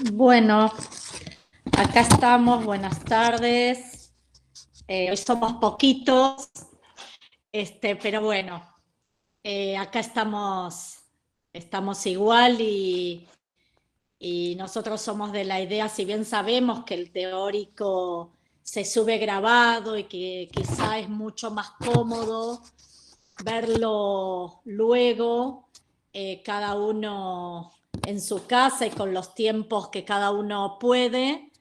Bueno, acá estamos, buenas tardes. Hoy somos poquitos, pero bueno, acá estamos igual y nosotros somos de la idea, si bien sabemos que el teórico se sube grabado y que quizá es mucho más cómodo verlo luego, cada uno en su casa y con los tiempos que cada uno puede.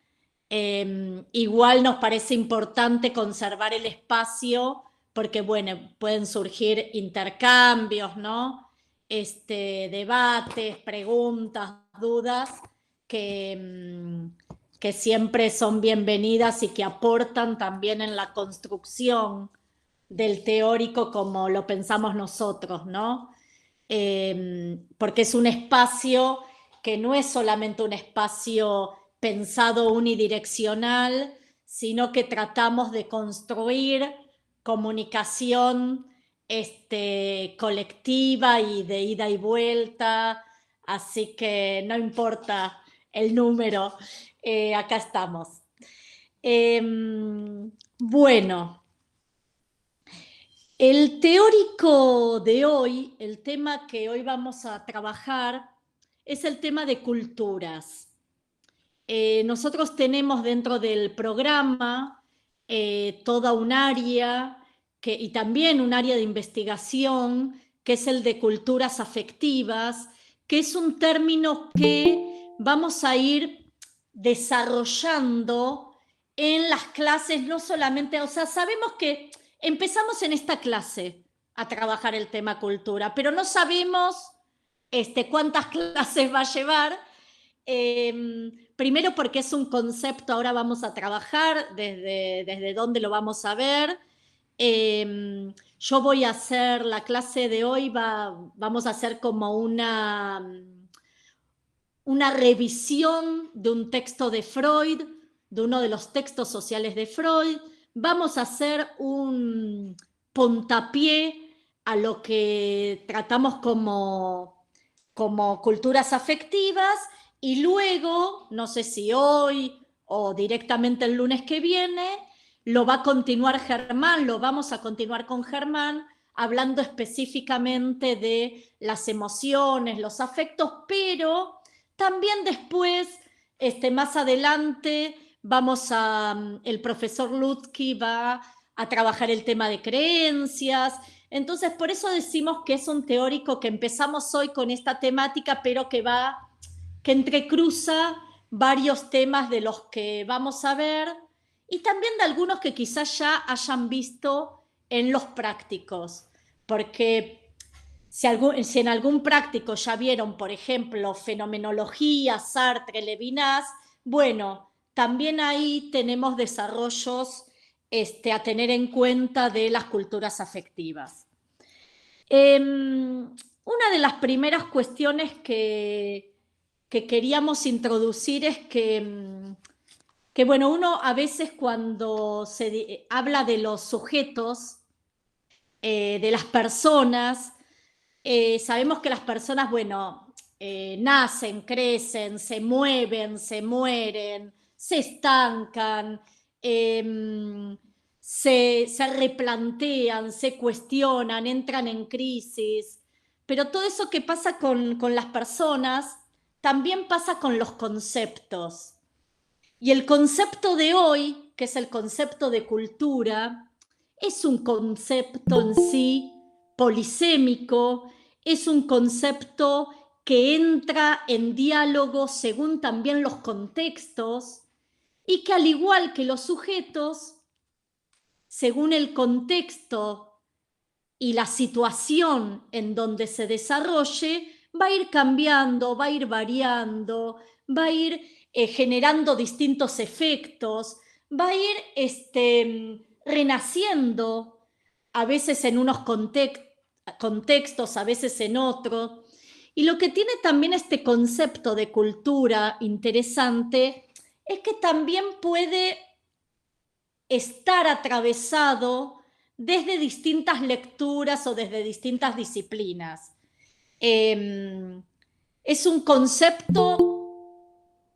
Igual nos parece importante conservar el espacio porque, bueno, pueden surgir intercambios, ¿no? Debates, preguntas, dudas que, que siempre son bienvenidas y que aportan también en la construcción del teórico como lo pensamos nosotros, ¿no? Porque es un espacio que no es solamente un espacio pensado unidireccional, sino que tratamos de construir comunicación colectiva y de ida y vuelta, así que no importa el número, acá estamos. Bueno, el teórico de hoy, el tema que hoy vamos a trabajar, es el tema de culturas. Nosotros tenemos dentro del programa toda un área y también un área de investigación que es el de culturas afectivas, que es un término que vamos a ir desarrollando en las clases, no solamente, o sea, sabemos que empezamos en esta clase a trabajar el tema cultura, pero no sabemos cuántas clases va a llevar. Primero porque es un concepto, ahora vamos a trabajar desde dónde lo vamos a ver. Yo voy a hacer, la clase de hoy vamos a hacer como una revisión de un texto de Freud, de uno de los textos sociales de Freud. Vamos a hacer un puntapié a lo que tratamos como culturas afectivas y luego, no sé si hoy o directamente el lunes que viene, lo va a continuar Germán, lo vamos a continuar con Germán, hablando específicamente de las emociones, los afectos, pero también después, más adelante, el profesor Lutzky va a trabajar el tema de creencias. Entonces, por eso decimos que es un teórico que empezamos hoy con esta temática, pero que entrecruza varios temas de los que vamos a ver y también de algunos que quizás ya hayan visto en los prácticos, porque si en algún práctico ya vieron, por ejemplo, fenomenología, Sartre, Levinas, bueno, también ahí tenemos desarrollos a tener en cuenta de las culturas afectivas. Una de las primeras cuestiones que queríamos introducir es que, bueno, uno a veces cuando habla de los sujetos, de las personas, sabemos que las personas, bueno, nacen, crecen, se mueven, se mueren, se estancan, se replantean, se cuestionan, entran en crisis. Pero todo eso que pasa con las personas también pasa con los conceptos. Y el concepto de hoy, que es el concepto de cultura, es un concepto en sí polisémico, es un concepto que entra en diálogo según también los contextos y que al igual que los sujetos, según el contexto y la situación en donde se desarrolle, va a ir cambiando, va a ir variando, va a ir generando distintos efectos, va a ir renaciendo, a veces en unos contextos, a veces en otros. Y lo que tiene también este concepto de cultura interesante es que también puede estar atravesado desde distintas lecturas o desde distintas disciplinas. Es un concepto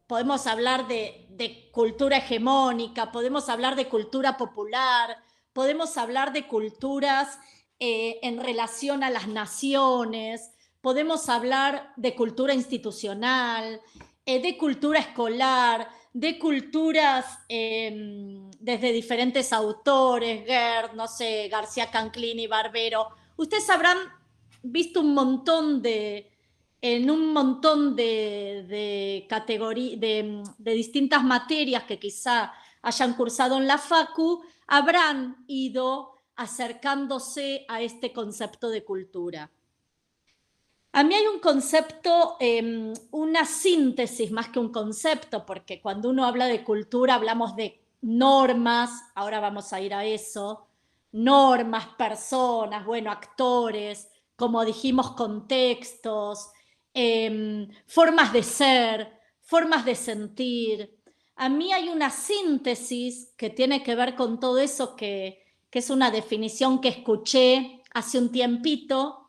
podemos hablar de cultura hegemónica, podemos hablar de cultura popular, podemos hablar de culturas en relación a las naciones, podemos hablar de cultura institucional, de cultura escolar, de culturas desde diferentes autores, Gerd, no sé, García Canclini, Barbero. Ustedes habrán visto un montón en un montón de categorías, de distintas materias que quizá hayan cursado en la Facu, habrán ido acercándose a este concepto de cultura. A mí hay un concepto, una síntesis más que un concepto, porque cuando uno habla de cultura hablamos de normas, ahora vamos a ir a eso, normas, personas, bueno, actores, como dijimos, contextos, formas de ser, formas de sentir. A mí hay una síntesis que tiene que ver con todo eso, que es una definición que escuché hace un tiempito,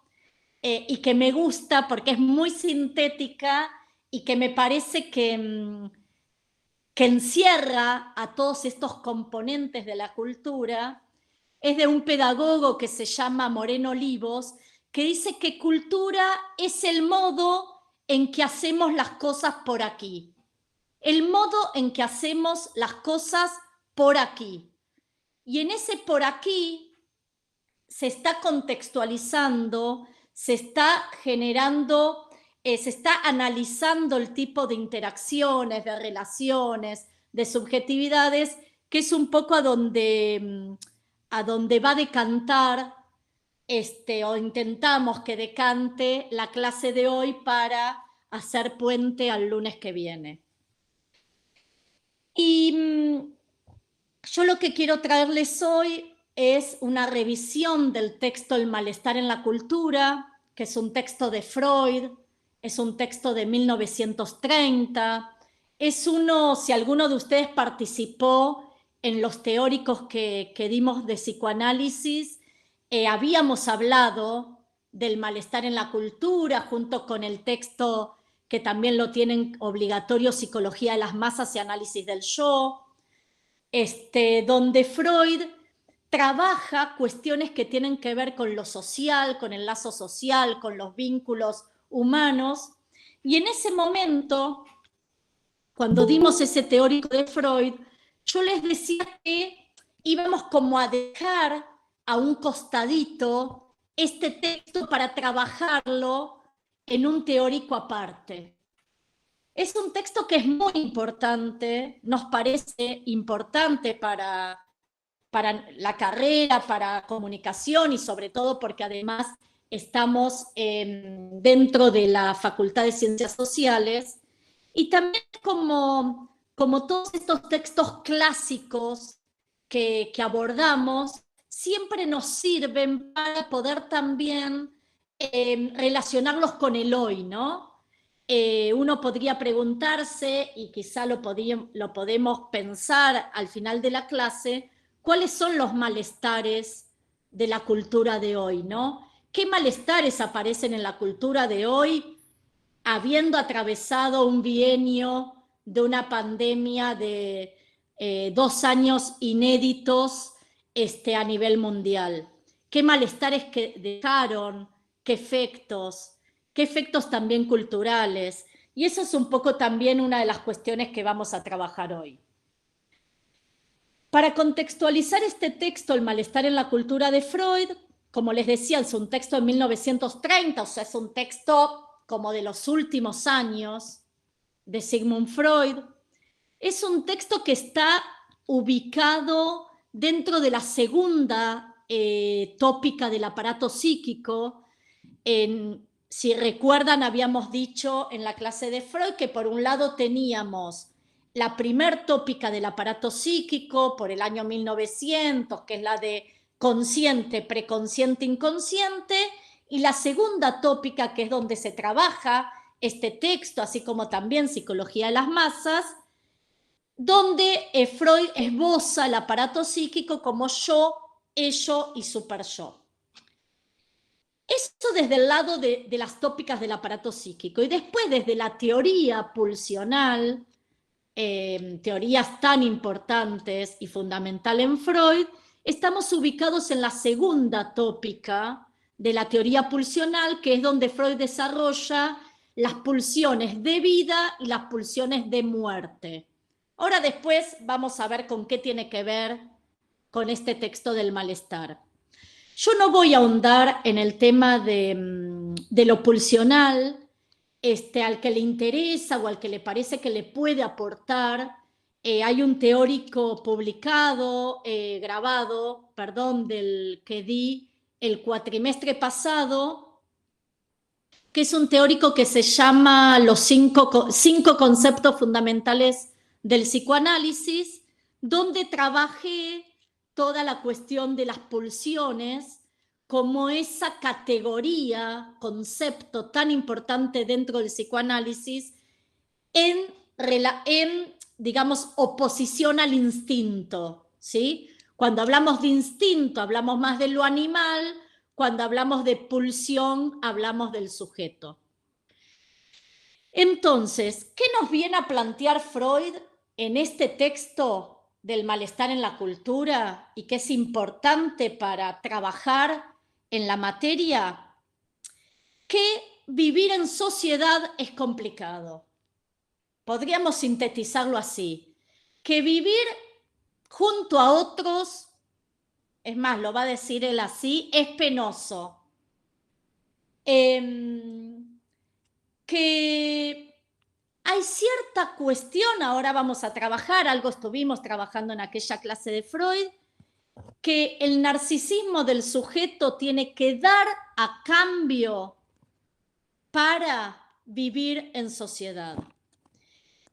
y que me gusta porque es muy sintética y que me parece que encierra a todos estos componentes de la cultura. Es de un pedagogo que se llama Moreno Olivos, que dice que cultura es el modo en que hacemos las cosas por aquí. El modo en que hacemos las cosas por aquí. Y en ese por aquí se está contextualizando, se está generando, se está analizando el tipo de interacciones, de relaciones, de subjetividades, que es un poco a donde va a decantar, o intentamos que decante la clase de hoy para hacer puente al lunes que viene. Y yo lo que quiero traerles hoy es una revisión del texto El malestar en la cultura, que es un texto de Freud, es un texto de 1930, es uno, si alguno de ustedes participó en los teóricos que dimos de psicoanálisis, habíamos hablado del malestar en la cultura junto con el texto que también lo tienen obligatorio, Psicología de las masas y análisis del yo, donde Freud trabaja cuestiones que tienen que ver con lo social, con el lazo social, con los vínculos humanos. Y en ese momento, cuando dimos ese teórico de Freud, yo les decía que íbamos como a dejar a un costadito este texto para trabajarlo en un teórico aparte. Es un texto que es muy importante, nos parece importante para la carrera, para comunicación y sobre todo porque además estamos dentro de la Facultad de Ciencias Sociales, y también como todos estos textos clásicos que abordamos siempre nos sirven para poder también relacionarlos con el hoy, ¿no? Uno podría preguntarse, y quizá lo podemos pensar al final de la clase, ¿cuáles son los malestares de la cultura de hoy, ¿no? ¿Qué malestares aparecen en la cultura de hoy habiendo atravesado un bienio de una pandemia de 2 años inéditos a nivel mundial? ¿Qué malestares que dejaron? ¿Qué efectos también culturales? Y eso es un poco también una de las cuestiones que vamos a trabajar hoy. Para contextualizar este texto, El malestar en la cultura de Freud, como les decía, es un texto de 1930, o sea, es un texto como de los últimos años de Sigmund Freud. Es un texto que está ubicado dentro de la segunda tópica del aparato psíquico. Si recuerdan, habíamos dicho en la clase de Freud que por un lado teníamos la primer tópica del aparato psíquico por el año 1900, que es la de consciente, preconsciente, inconsciente, y la segunda tópica, que es donde se trabaja este texto, así como también Psicología de las masas, donde Freud esboza el aparato psíquico como yo, ello y superyo. Esto desde el lado de las tópicas del aparato psíquico. Y después, desde la teoría pulsional, teorías tan importantes y fundamental en Freud, estamos ubicados en la segunda tópica de la teoría pulsional, que es donde Freud desarrolla las pulsiones de vida y las pulsiones de muerte. Ahora después vamos a ver con qué tiene que ver con este texto del malestar. Yo no voy a ahondar en el tema de lo pulsional, al que le interesa o al que le parece que le puede aportar. Hay un teórico publicado, grabado, del que di el cuatrimestre pasado, que es un teórico que se llama Los cinco conceptos fundamentales del psicoanálisis, donde trabajé toda la cuestión de las pulsiones como esa categoría, concepto tan importante dentro del psicoanálisis en digamos, oposición al instinto, ¿sí? Cuando hablamos de instinto, hablamos más de lo animal, cuando hablamos de pulsión, hablamos del sujeto. Entonces, ¿qué nos viene a plantear Freud en este texto del malestar en la cultura y que es importante para trabajar en la materia? Que vivir en sociedad es complicado. Podríamos sintetizarlo así, que vivir junto a otros, es más, lo va a decir él así, es penoso. Que hay cierta cuestión, ahora vamos a trabajar, algo estuvimos trabajando en aquella clase de Freud, que el narcisismo del sujeto tiene que dar a cambio para vivir en sociedad.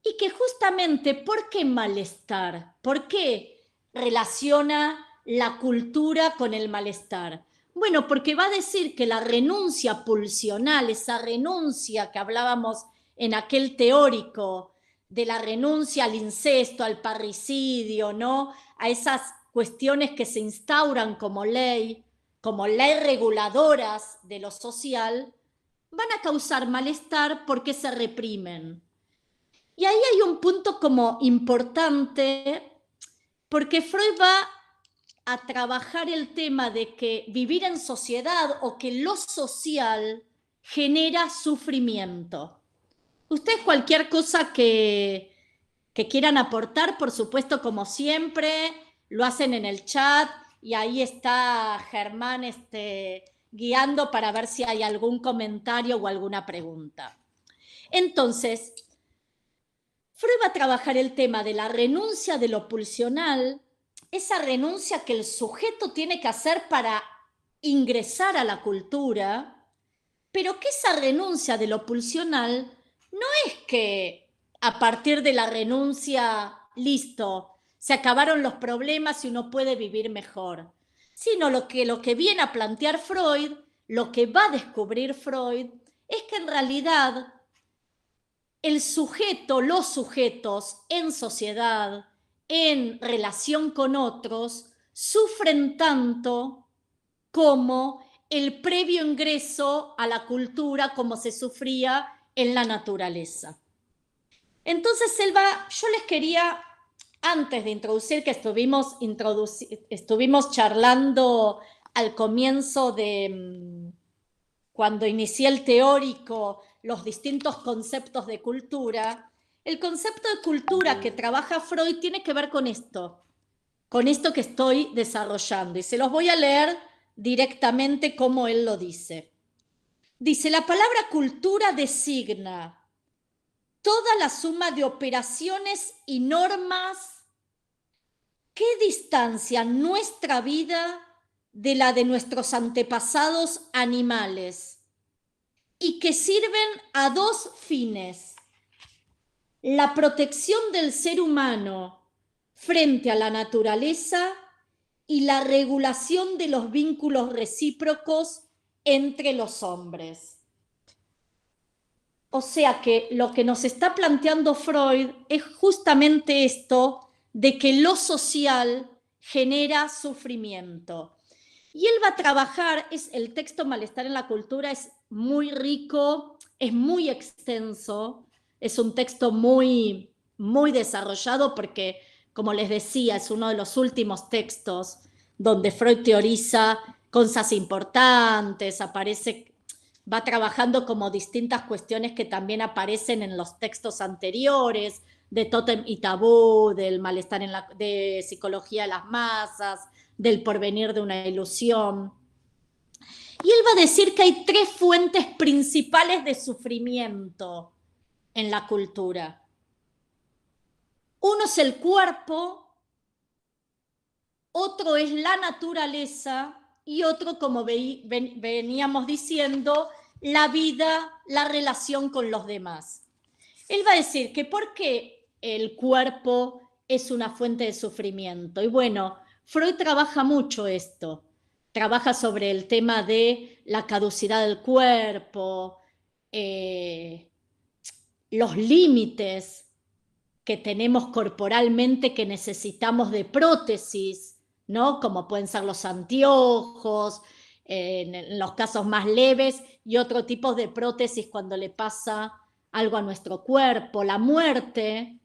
Y que justamente, ¿por qué malestar? ¿Por qué relaciona la cultura con el malestar? Bueno, porque va a decir que la renuncia pulsional, esa renuncia que hablábamos en aquel teórico, de la renuncia al incesto, al parricidio, ¿no? A esas cuestiones que se instauran como ley reguladoras de lo social, van a causar malestar porque se reprimen. Y ahí hay un punto como importante, porque Freud va a trabajar el tema de que vivir en sociedad o que lo social genera sufrimiento. Ustedes cualquier cosa que quieran aportar, por supuesto, como siempre, lo hacen en el chat y ahí está Germán guiando para ver si hay algún comentario o alguna pregunta. Entonces, Freud va a trabajar el tema de la renuncia de lo pulsional, esa renuncia que el sujeto tiene que hacer para ingresar a la cultura, pero que esa renuncia de lo pulsional no es que a partir de la renuncia, listo, se acabaron los problemas y uno puede vivir mejor, sino lo que viene a plantear Freud, lo que va a descubrir Freud, es que en realidad el sujeto, los sujetos en sociedad, en relación con otros, sufren tanto como el previo ingreso a la cultura, como se sufría en la naturaleza. Entonces, yo les quería, antes de introducir, que estuvimos charlando al comienzo de cuando inicié el teórico, los distintos conceptos de cultura, el concepto de cultura que trabaja Freud tiene que ver con esto que estoy desarrollando. Y se los voy a leer directamente como él lo dice. Dice, la palabra cultura designa toda la suma de operaciones y normas que distancian nuestra vida de la de nuestros antepasados animales y que sirven a dos fines: la protección del ser humano frente a la naturaleza y la regulación de los vínculos recíprocos entre los hombres. O sea que lo que nos está planteando Freud es justamente esto de que lo social genera sufrimiento. Y él va a trabajar, el texto Malestar en la cultura es muy rico, es muy extenso, es un texto muy muy desarrollado porque, como les decía, es uno de los últimos textos donde Freud teoriza cosas importantes, va trabajando como distintas cuestiones que también aparecen en los textos anteriores, de Tótem y Tabú, del malestar de psicología de las masas, del porvenir de una ilusión. Y él va a decir que hay tres fuentes principales de sufrimiento en la cultura. Uno es el cuerpo, otro es la naturaleza y otro, como veníamos diciendo, la vida, la relación con los demás. Él va a decir que ¿por qué el cuerpo es una fuente de sufrimiento? Y bueno, Freud trabaja mucho esto. Trabaja sobre el tema de la caducidad del cuerpo, los límites que tenemos corporalmente que necesitamos de prótesis, ¿no? Como pueden ser los anteojos, en los casos más leves, y otro tipo de prótesis cuando le pasa algo a nuestro cuerpo. La muerte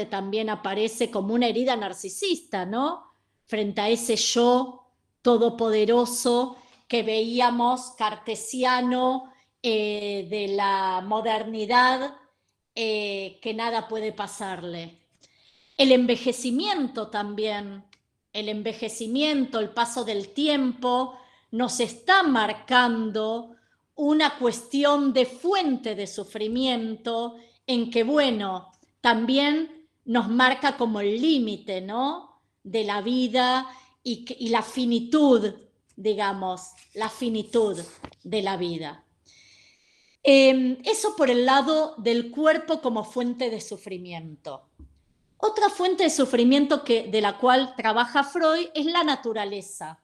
también aparece como una herida narcisista, ¿no? Frente a ese yo todopoderoso que veíamos cartesiano de la modernidad, que nada puede pasarle. El envejecimiento también, el paso del tiempo, nos está marcando una cuestión de fuente de sufrimiento en que, bueno, también nos marca como el límite, ¿no? De la vida y la finitud, digamos, la finitud de la vida. Eso por el lado del cuerpo como fuente de sufrimiento. Otra fuente de sufrimiento de la cual trabaja Freud es la naturaleza.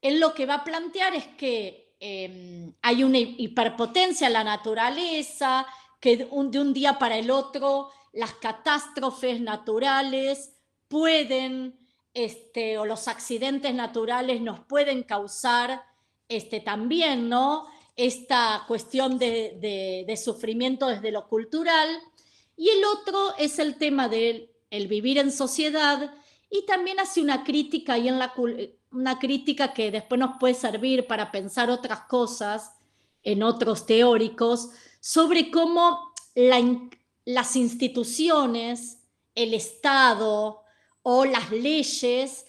Él lo que va a plantear es que hay una hiperpotencia en la naturaleza, que de un día para el otro las catástrofes naturales pueden, o los accidentes naturales nos pueden causar también, ¿no? Esta cuestión de sufrimiento desde lo cultural. Y el otro es el tema del vivir en sociedad, y también hace una crítica y una crítica que después nos puede servir para pensar otras cosas en otros teóricos sobre cómo las instituciones, el Estado o las leyes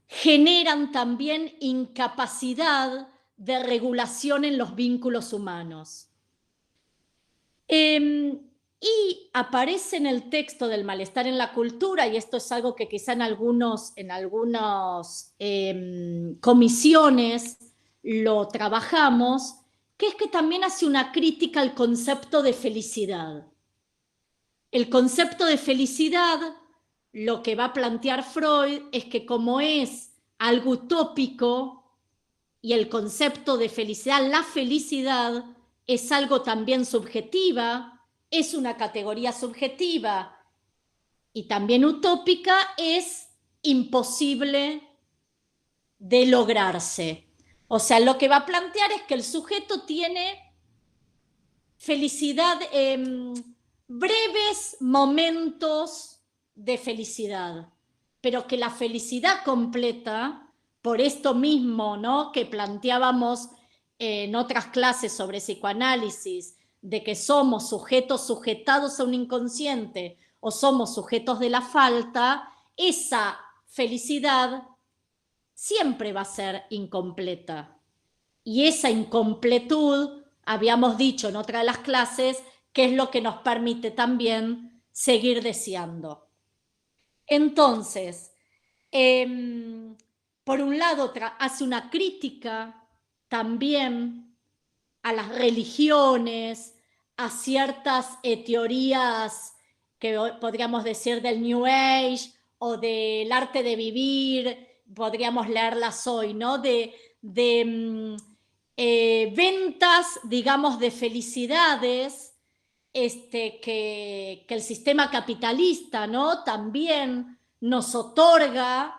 generan también incapacidad de regulación en los vínculos humanos. Y aparece en el texto del malestar en la cultura, y esto es algo que quizá en algunas comisiones lo trabajamos, que es que también hace una crítica al concepto de felicidad. El concepto de felicidad, lo que va a plantear Freud es que como es algo utópico, y el concepto de felicidad, la felicidad, es algo también subjetiva, es una categoría subjetiva y también utópica, es imposible de lograrse. O sea, lo que va a plantear es que el sujeto tiene felicidad, breves momentos de felicidad, pero que la felicidad completa, por esto mismo, ¿no?, que planteábamos en otras clases sobre psicoanálisis, de que somos sujetos sujetados a un inconsciente o somos sujetos de la falta, esa felicidad siempre va a ser incompleta. Y esa incompletud, habíamos dicho en otra de las clases, que es lo que nos permite también seguir deseando. Entonces, por un lado, hace una crítica también a las religiones, a ciertas teorías que podríamos decir del New Age o del arte de vivir, podríamos leerlas hoy, ¿no? De ventas, digamos, de felicidades, que el sistema capitalista, ¿no?, también nos otorga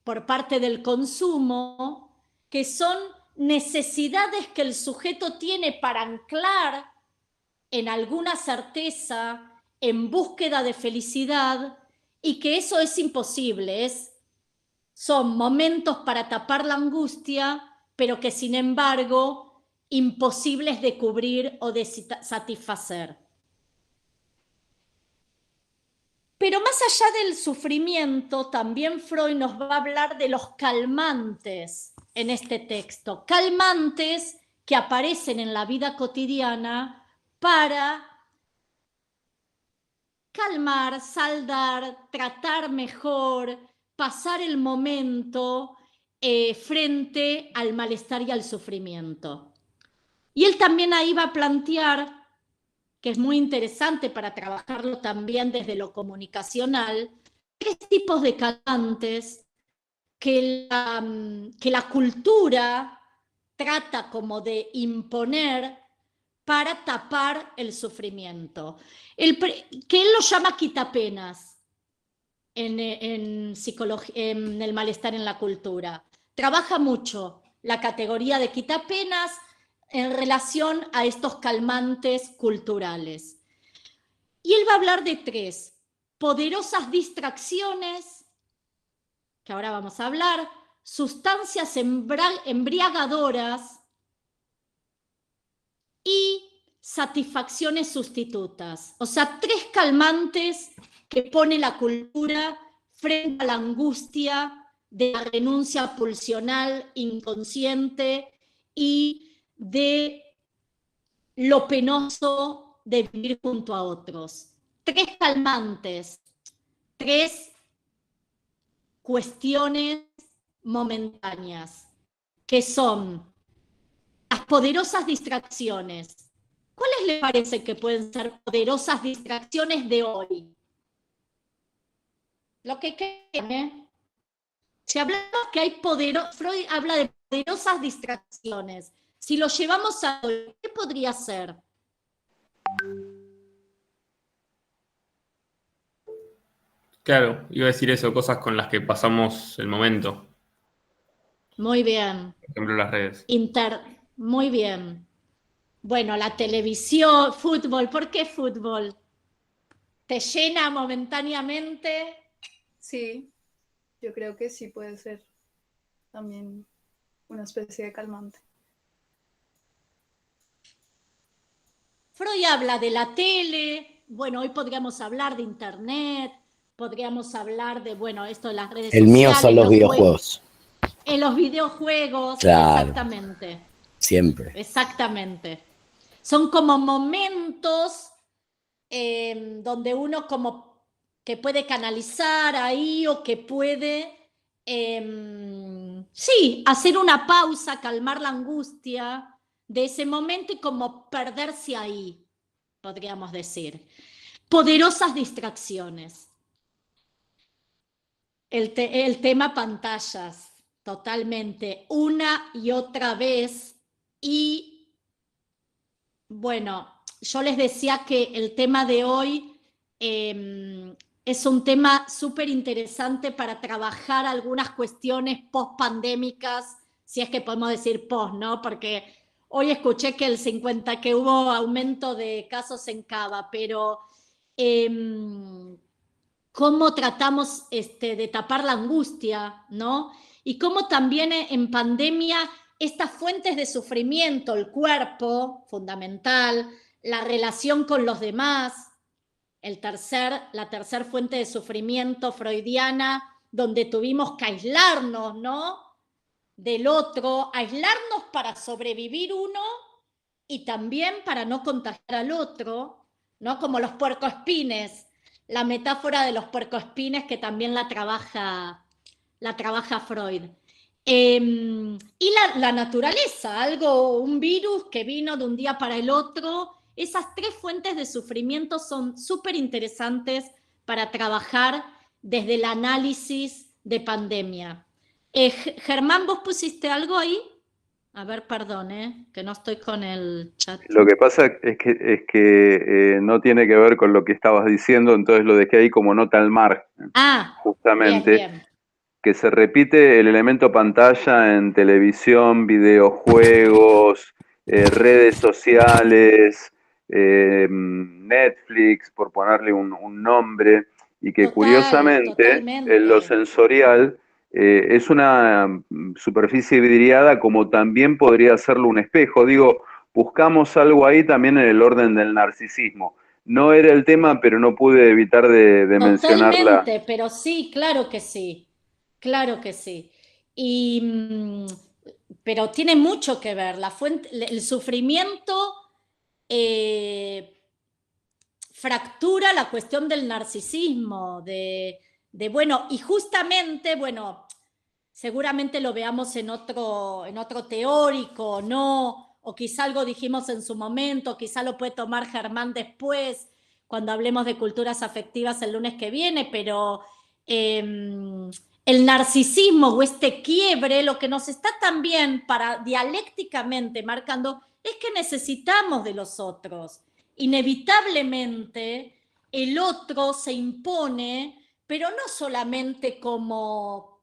por parte del consumo, que son necesidades que el sujeto tiene para anclar en alguna certeza, en búsqueda de felicidad, y que eso es imposible, son momentos para tapar la angustia, pero que sin embargo imposibles de cubrir o de satisfacer. Pero más allá del sufrimiento, también Freud nos va a hablar de los calmantes en este texto, calmantes que aparecen en la vida cotidiana para calmar, saldar, tratar mejor, pasar el momento frente al malestar y al sufrimiento. Y él también ahí va a plantear, que es muy interesante para trabajarlo también desde lo comunicacional, tres tipos de calmantes que la cultura trata como de imponer para tapar el sufrimiento. Que él lo llama quitapenas en el malestar en la cultura. Trabaja mucho la categoría de quitapenas en relación a estos calmantes culturales. Y él va a hablar de tres: poderosas distracciones, que ahora vamos a hablar, sustancias embriagadoras y satisfacciones sustitutas. O sea, tres calmantes que pone la cultura frente a la angustia de la renuncia pulsional inconsciente y de lo penoso de vivir junto a otros. Tres calmantes, tres cuestiones momentáneas, que son las poderosas distracciones. ¿Cuáles le parece que pueden ser poderosas distracciones de hoy? Lo que quieran, ¿eh? Si hablamos que hay Freud habla de poderosas distracciones. Si lo llevamos a hoy, ¿qué podría ser? Claro, iba a decir eso, cosas con las que pasamos el momento. Muy bien. Por ejemplo, las redes. Muy bien. Bueno, la televisión, fútbol. ¿Por qué fútbol? ¿Te llena momentáneamente? Sí, yo creo que sí puede ser también una especie de calmante. Freud habla de la tele, bueno, hoy podríamos hablar de internet, podríamos hablar de, bueno, esto de las redes sociales. El mío son los videojuegos. En los videojuegos, claro, exactamente. Siempre. Exactamente. Son como momentos donde uno como que puede canalizar ahí o que puede, sí, hacer una pausa, calmar la angustia de ese momento y como perderse ahí, podríamos decir. Poderosas distracciones. El tema pantallas, totalmente, una y otra vez. Y bueno, yo les decía que el tema de hoy es un tema súper interesante para trabajar algunas cuestiones post-pandémicas, si es que podemos decir post, ¿no? Porque hoy escuché que que hubo aumento de casos en Cava, pero cómo tratamos de tapar la angustia, ¿no? Y cómo también en pandemia estas fuentes de sufrimiento, el cuerpo, fundamental, la relación con los demás, la tercer fuente de sufrimiento freudiana, donde tuvimos que aislarnos, ¿no? Del otro, aislarnos para sobrevivir uno y también para no contagiar al otro, ¿no? Como los puercoespines, la metáfora de los puercoespines que también la trabaja Freud. Y la naturaleza, un virus que vino de un día para el otro. Esas tres fuentes de sufrimiento son súper interesantes para trabajar desde el análisis de pandemia. Germán, ¿vos pusiste algo ahí? A ver, perdón, que no estoy con el chat. Lo que pasa es que no tiene que ver con lo que estabas diciendo, entonces lo dejé ahí como nota al margen. Justamente, bien, bien. Que se repite el elemento pantalla en televisión, videojuegos, redes sociales, Netflix, por ponerle un nombre, y que curiosamente totalmente. lo sensorial es una superficie vidriada como también podría serlo un espejo. Digo, buscamos algo ahí también en el orden del narcisismo. No era el tema, pero no pude evitar de mencionarla. Totalmente, pero sí, claro que sí, claro que sí. Pero tiene mucho que ver, la fuente, el sufrimiento fractura la cuestión del narcisismo, bueno, y justamente, bueno, seguramente lo veamos en otro teórico, ¿no? O quizá algo dijimos en su momento, quizá lo puede tomar Germán después, cuando hablemos de culturas afectivas el lunes que viene, pero el narcisismo o este quiebre, lo que nos está también dialécticamente marcando es que necesitamos de los otros. Inevitablemente el otro se impone, pero no solamente como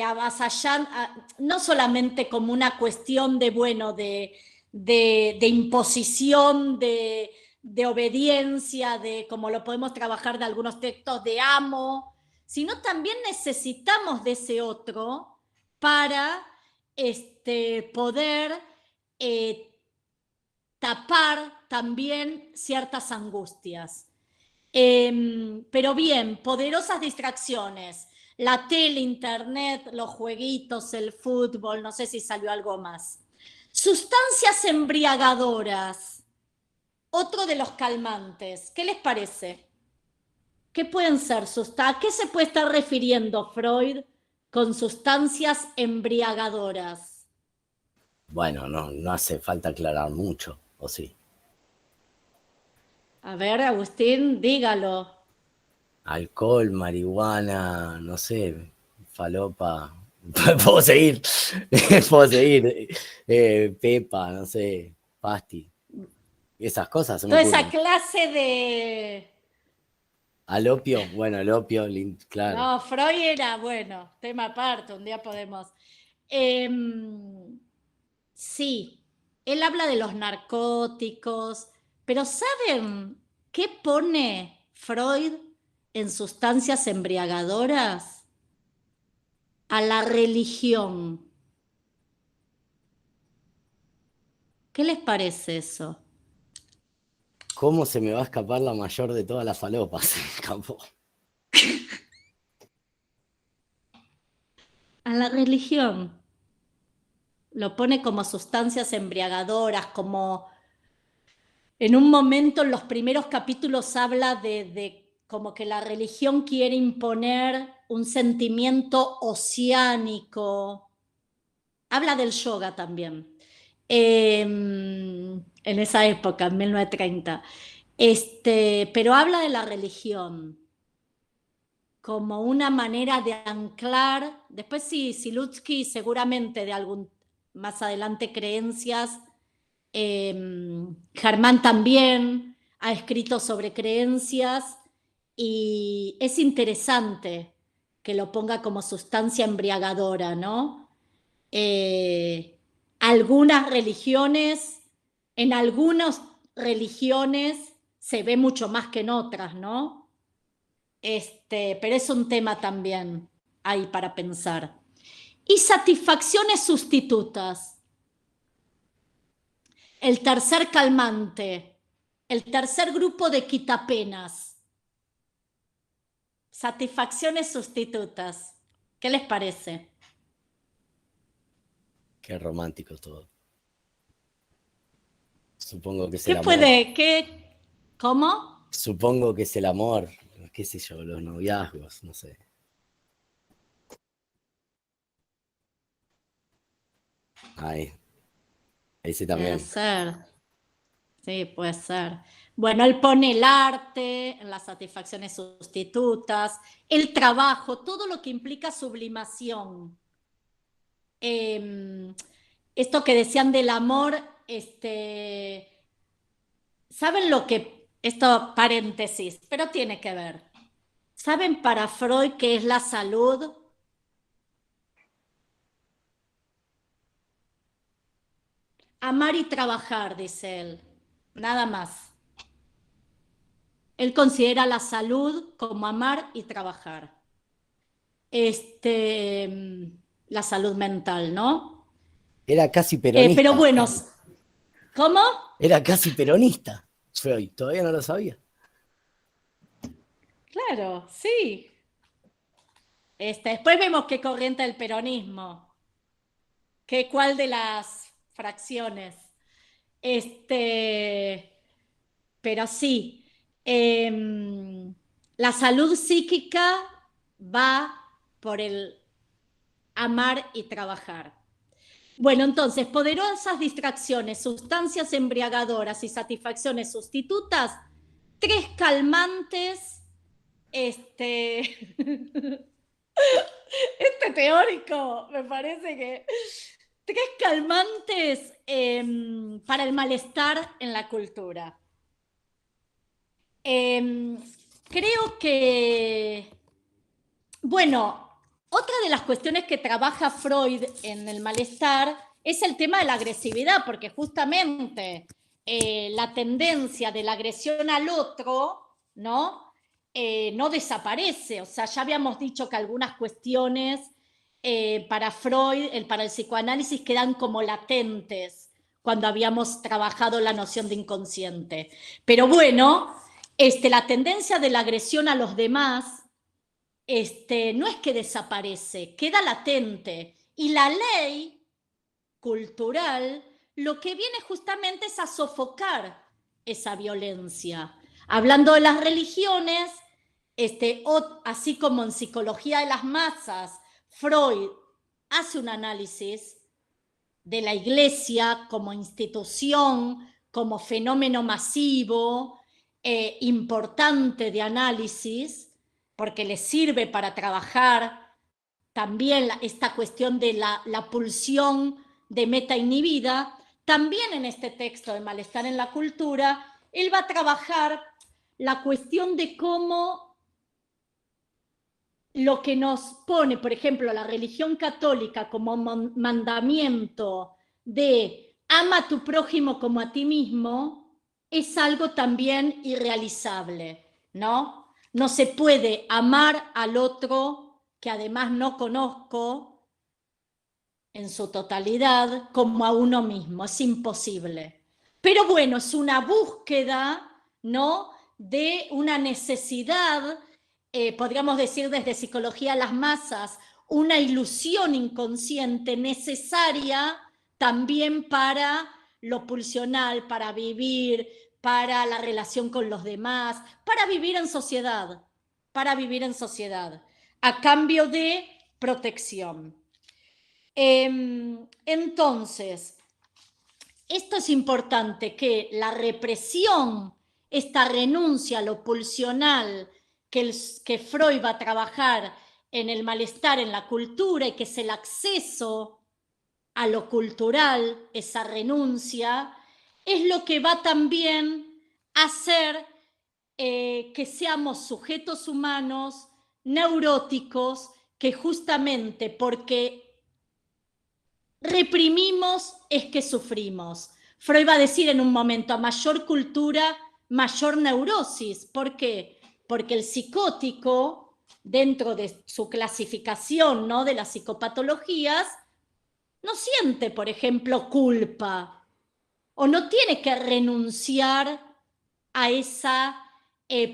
avasallando, no solamente como una cuestión de, bueno, de imposición, de obediencia, de como lo podemos trabajar de algunos textos de amo, sino también necesitamos de ese otro para poder tapar también ciertas angustias. Pero bien, poderosas distracciones. La tele, internet, los jueguitos, el fútbol, no sé si salió algo más. Sustancias embriagadoras, otro de los calmantes. ¿Qué les parece? ¿Qué pueden ser? ¿A qué se puede estar refiriendo Freud con sustancias embriagadoras? Bueno, no hace falta aclarar mucho, ¿o sí? A ver, Agustín, dígalo. Alcohol, marihuana, no sé, falopa. Puedo seguir, puedo seguir. Pepa, no sé, pasti. Esas cosas. Toda esa clase de... Al opio, bueno, el opio, claro. No, Freud era, bueno, tema aparte, un día podemos... sí, él habla de los narcóticos, pero ¿saben qué pone Freud en sustancias embriagadoras? A la religión. ¿Qué les parece eso? ¿Cómo se me va a escapar la mayor de todas las falopas? Se me escapó. A la religión. Lo pone como sustancias embriagadoras, como en un momento en los primeros capítulos habla de como que la religión quiere imponer un sentimiento oceánico. Habla del yoga también. En esa época, en 1930. Pero habla de la religión como una manera de anclar, después sí, Silutsky seguramente de algún más adelante creencias, Germán también ha escrito sobre creencias y es interesante que lo ponga como sustancia embriagadora, ¿no? Algunas religiones, en algunas religiones se ve mucho más que en otras, ¿no? Pero es un tema también ahí para pensar. Y satisfacciones sustitutas. El tercer calmante, el tercer grupo de quitapenas. Satisfacciones sustitutas. ¿Qué les parece? Qué romántico todo. Supongo que es ¿Qué el amor. puede? ¿Qué? ¿Cómo? Supongo que es el amor, qué sé yo, los noviazgos, no sé. Ahí. Ese también. Puede ser. Sí, puede ser. Bueno, él pone el arte en las satisfacciones sustitutas, el trabajo, todo lo que implica sublimación. Esto que decían del amor, ¿saben lo que? Esto paréntesis, pero tiene que ver. ¿Saben para Freud qué es la salud? amar y trabajar, dice él. Nada más. Él considera la salud como amar y trabajar. La salud mental, ¿no? Era casi peronista. Pero bueno, ¿cómo? Era casi peronista, Freud, todavía no lo sabía. Claro, sí. Después vemos qué corriente del peronismo, cuál de las fracciones. Pero sí, la salud psíquica va por el amar y trabajar. Bueno, entonces, poderosas distracciones, sustancias embriagadoras y satisfacciones sustitutas, 3 calmantes, teórico, me parece que 3 calmantes para el malestar en la cultura. Creo que, bueno, otra de las cuestiones que trabaja Freud en el malestar es el tema de la agresividad, porque justamente la tendencia de la agresión al otro, ¿no? No desaparece. O sea, ya habíamos dicho que algunas cuestiones para Freud, para el psicoanálisis, quedan como latentes cuando habíamos trabajado la noción de inconsciente. Pero bueno, la tendencia de la agresión a los demás no es que desaparece, queda latente. Y la ley cultural lo que viene justamente es a sofocar esa violencia. Hablando de las religiones, así como en Psicología de las Masas, Freud hace un análisis de la Iglesia como institución, como fenómeno masivo, importante de análisis, porque le sirve para trabajar también esta cuestión de la pulsión de meta inhibida. También en este texto de Malestar en la Cultura, él va a trabajar la cuestión de cómo lo que nos pone, por ejemplo, la religión católica como mandamiento de ama a tu prójimo como a ti mismo, es algo también irrealizable, ¿no? No se puede amar al otro que además no conozco en su totalidad como a uno mismo, es imposible. Pero bueno, es una búsqueda, ¿no? De una necesidad, podríamos decir desde Psicología de las Masas, una ilusión inconsciente necesaria también para lo pulsional, para vivir, para la relación con los demás, para vivir en sociedad, a cambio de protección. Entonces, esto es importante, que la represión, esta renuncia a lo pulsional que Freud va a trabajar en el malestar en la cultura, y que es el acceso a lo cultural, esa renuncia, es lo que va también a hacer que seamos sujetos humanos neuróticos, que justamente porque reprimimos es que sufrimos. Freud va a decir en un momento, a mayor cultura, mayor neurosis. ¿Por qué? Porque el psicótico, dentro de su clasificación, ¿no?, de las psicopatologías, no siente, por ejemplo, culpa, o no tiene que renunciar a esa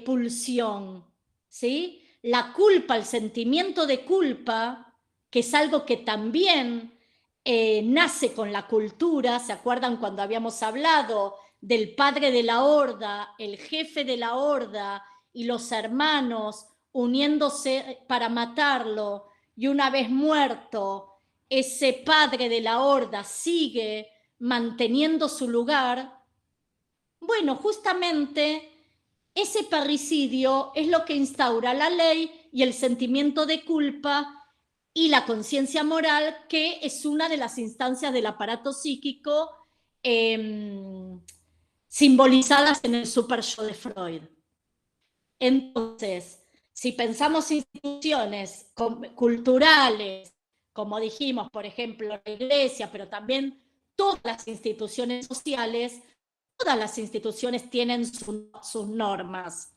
pulsión, ¿sí? La culpa, el sentimiento de culpa, que es algo que también nace con la cultura. ¿Se acuerdan cuando habíamos hablado del padre de la horda, el jefe de la horda y los hermanos uniéndose para matarlo, y una vez muerto, ese padre de la horda sigue manteniendo su lugar? Bueno, justamente ese parricidio es lo que instaura la ley y el sentimiento de culpa y la conciencia moral, que es una de las instancias del aparato psíquico simbolizadas en el super-yo de Freud. Entonces, si pensamos instituciones culturales, como dijimos, por ejemplo, la Iglesia, pero también todas las instituciones sociales, todas las instituciones tienen sus normas.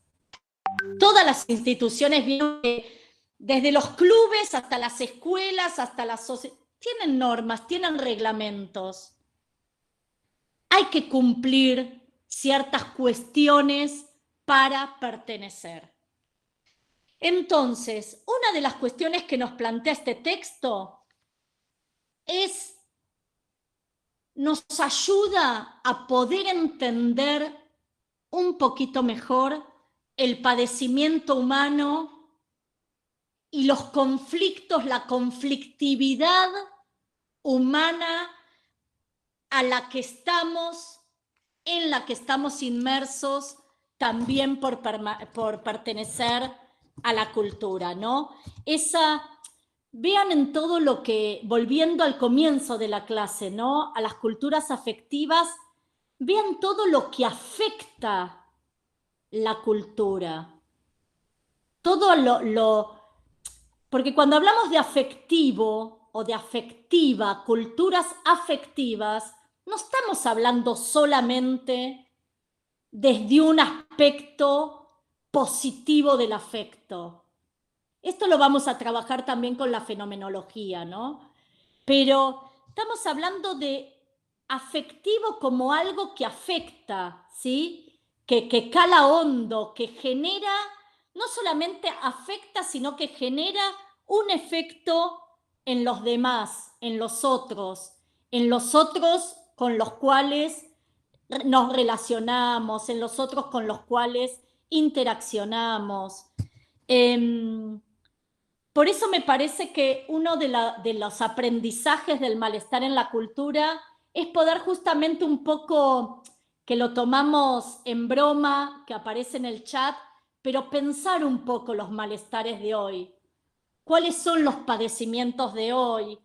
Todas las instituciones, desde los clubes hasta las escuelas, hasta las sociedades, tienen normas, tienen reglamentos. Hay que cumplir ciertas cuestiones para pertenecer. Entonces, una de las cuestiones que nos plantea este texto nos ayuda a poder entender un poquito mejor el padecimiento humano y los conflictos, la conflictividad humana en la que estamos inmersos también por pertenecer a la cultura, ¿no? Vean en todo lo que, volviendo al comienzo de la clase, ¿no? A las culturas afectivas, vean todo lo que afecta la cultura. Porque cuando hablamos de afectivo o de afectiva, culturas afectivas, no estamos hablando solamente desde un aspecto positivo del afecto. Esto lo vamos a trabajar también con la fenomenología, ¿no? Pero estamos hablando de afectivo como algo que afecta, ¿sí? Que cala hondo, que genera, no solamente afecta, sino que genera un efecto en los demás, en los otros con los cuales nos relacionamos, en los otros con los cuales interaccionamos. Por eso me parece que uno de los aprendizajes del malestar en la cultura es poder justamente un poco, que lo tomamos en broma, que aparece en el chat, pero pensar un poco los malestares de hoy. ¿Cuáles son los padecimientos de hoy?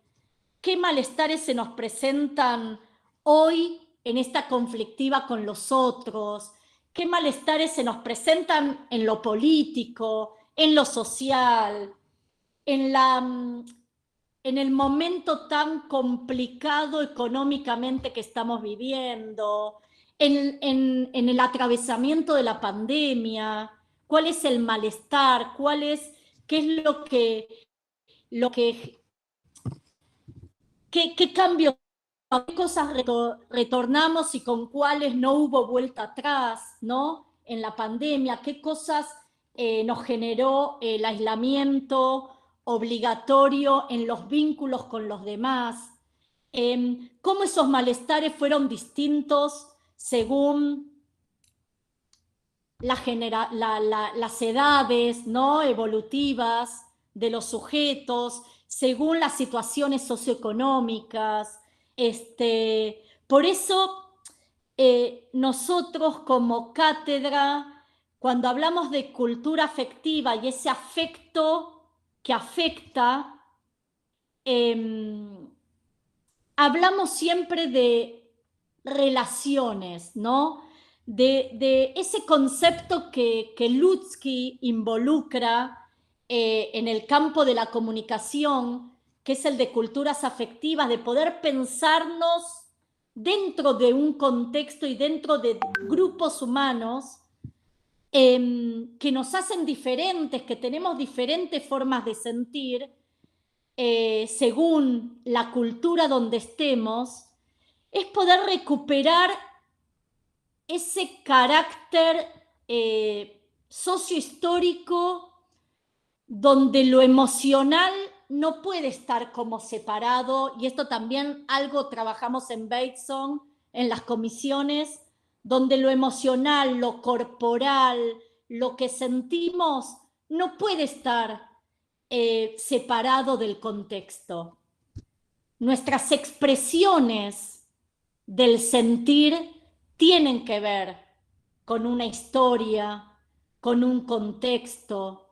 ¿Qué malestares se nos presentan hoy en esta conflictiva con los otros? ¿Qué malestares se nos presentan en lo político, en lo social, en el momento tan complicado económicamente que estamos viviendo, en el atravesamiento de la pandemia? ¿Cuál es el malestar? ¿Qué es qué cambios, qué cosas retornamos y con cuáles no hubo vuelta atrás, ¿no? En la pandemia, qué cosas nos generó el aislamiento obligatorio en los vínculos con los demás, cómo esos malestares fueron distintos según las edades, ¿no? Evolutivas de los sujetos, según las situaciones socioeconómicas. Por eso nosotros como cátedra, cuando hablamos de cultura afectiva y ese afecto que afecta, hablamos siempre de relaciones, ¿no? De ese concepto que Lutsky involucra en el campo de la comunicación, que es el de culturas afectivas, de poder pensarnos dentro de un contexto y dentro de grupos humanos que nos hacen diferentes, que tenemos diferentes formas de sentir según la cultura donde estemos, es poder recuperar ese carácter sociohistórico donde lo emocional no puede estar como separado, y esto también algo trabajamos en Bateson, en las comisiones, donde lo emocional, lo corporal, lo que sentimos, no puede estar separado del contexto. Nuestras expresiones del sentir tienen que ver con una historia, con un contexto.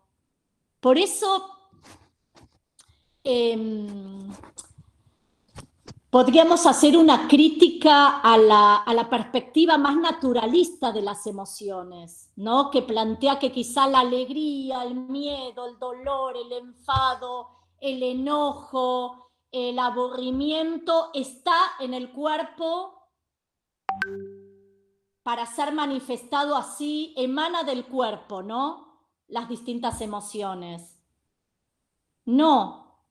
Por eso podríamos hacer una crítica a la perspectiva más naturalista de las emociones, ¿no? Que plantea que quizá la alegría, el miedo, el dolor, el enfado, el enojo, el aburrimiento está en el cuerpo para ser manifestado así, emana del cuerpo, ¿no? Las distintas emociones. No.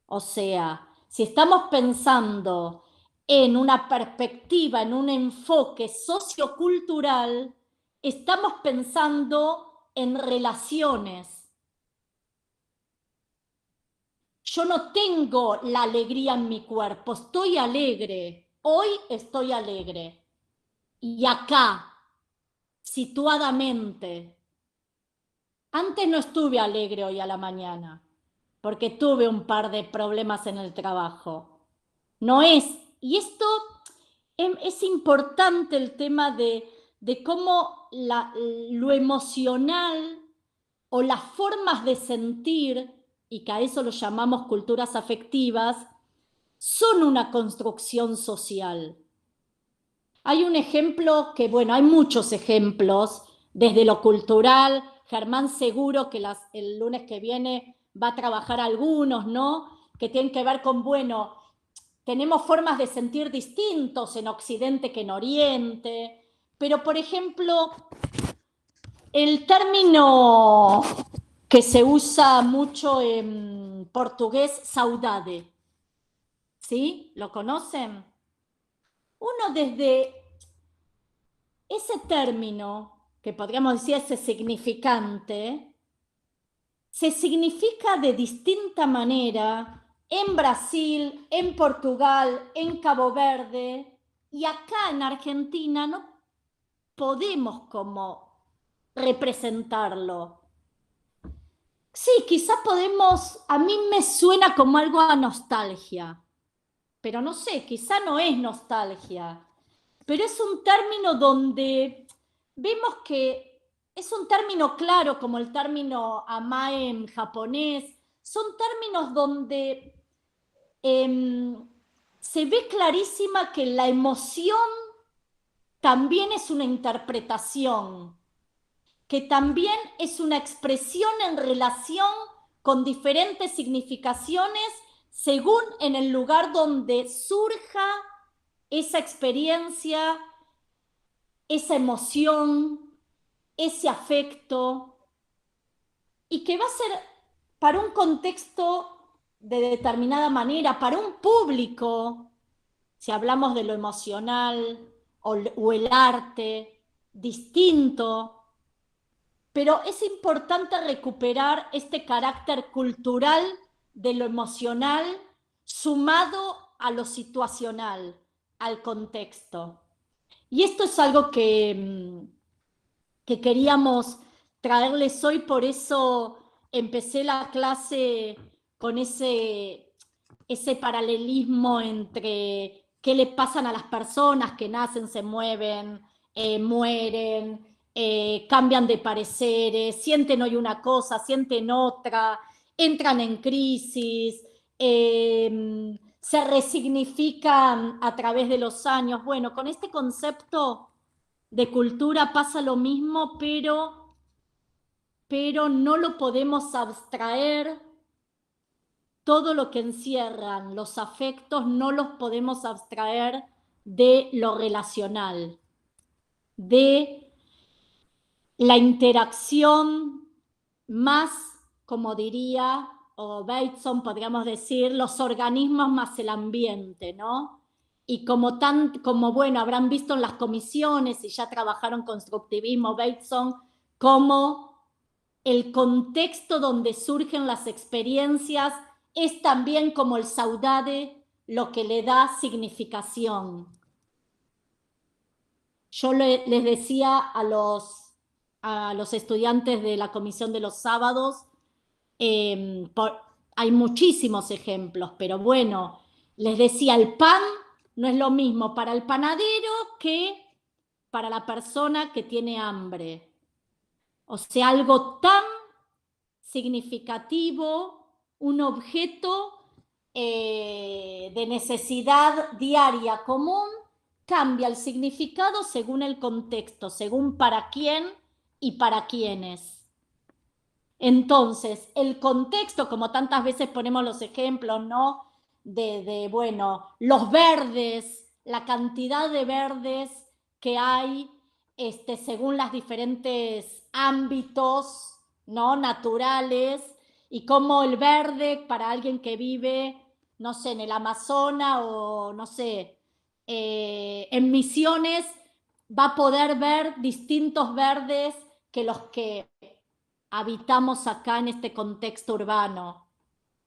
O sea, si estamos pensando en una perspectiva, en un enfoque sociocultural, estamos pensando en relaciones. Yo no tengo la alegría en mi cuerpo, estoy alegre, hoy estoy alegre. Y acá, situadamente, antes no estuve alegre hoy a la mañana, porque tuve un par de problemas en el trabajo. No es, y esto es importante el tema de cómo lo emocional o las formas de sentir, y que a eso lo llamamos culturas afectivas, son una construcción social. Hay un ejemplo que, bueno, hay muchos ejemplos desde lo cultural. Germán seguro que el lunes que viene va a trabajar algunos, ¿no? Que tienen que ver con, bueno, tenemos formas de sentir distintos en Occidente que en Oriente, pero por ejemplo, el término que se usa mucho en portugués, saudade, ¿sí? ¿Lo conocen? Uno desde ese término, que podríamos decir ese significante, se significa de distinta manera en Brasil, en Portugal, en Cabo Verde, y acá en Argentina no podemos como representarlo. Sí, quizás podemos, a mí me suena como algo a nostalgia, pero no sé, quizá no es nostalgia, pero es un término donde vemos que es un término claro, como el término amae en japonés, son términos donde se ve clarísima que la emoción también es una interpretación, que también es una expresión en relación con diferentes significaciones según en el lugar donde surja esa experiencia, esa emoción, ese afecto, y que va a ser para un contexto de determinada manera, para un público, si hablamos de lo emocional o el arte, distinto. Pero es importante recuperar este carácter cultural de lo emocional sumado a lo situacional, al contexto. Y esto es algo que queríamos traerles hoy, por eso empecé la clase con ese paralelismo entre qué le pasan a las personas que nacen, se mueven, mueren, cambian de pareceres, sienten hoy una cosa, sienten otra, entran en crisis, se resignifican a través de los años. Bueno, con este concepto de cultura pasa lo mismo, pero no lo podemos abstraer. Todo lo que encierran los afectos no los podemos abstraer de lo relacional, de la interacción más, como diría, o Bateson podríamos decir, los organismos más el ambiente, ¿no? Y como bueno, habrán visto en las comisiones y ya trabajaron constructivismo, Bateson, como el contexto donde surgen las experiencias es también como el saudade lo que le da significación. Yo les decía a los estudiantes de la comisión de los sábados, hay muchísimos ejemplos, pero bueno, les decía, el pan no es lo mismo para el panadero que para la persona que tiene hambre. O sea, algo tan significativo, un objeto de necesidad diaria común, cambia el significado según el contexto, según para quién y para quiénes. Entonces, el contexto, como tantas veces ponemos los ejemplos, ¿no? bueno, los verdes, la cantidad de verdes que hay según los diferentes ámbitos, ¿no?, naturales, y cómo el verde para alguien que vive, no sé, en el Amazonas o, no sé, en Misiones, va a poder ver distintos verdes que los que habitamos acá en este contexto urbano.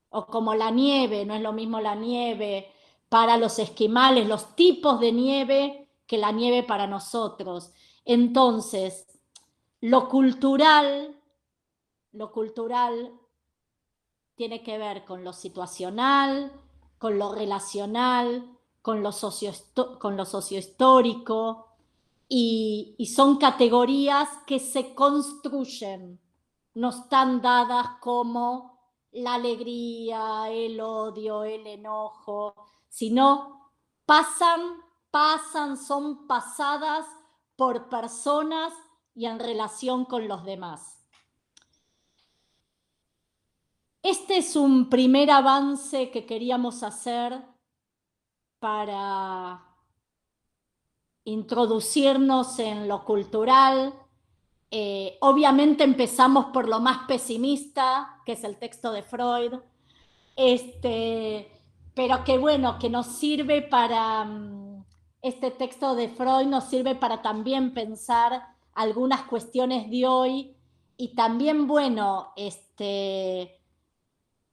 O como la nieve, no es lo mismo la nieve para los esquimales, los tipos de nieve que la nieve para nosotros. Entonces, lo cultural tiene que ver con lo situacional, con lo relacional, con lo sociohistórico, y son categorías que se construyen, no están dadas como la alegría, el odio, el enojo, sino pasan, son pasadas por personas y en relación con los demás. Este es un primer avance que queríamos hacer para introducirnos en lo cultural. Obviamente empezamos por lo más pesimista, que es el texto de Freud, pero que bueno, que nos sirve para, este texto de Freud nos sirve para también pensar algunas cuestiones de hoy, y también, bueno,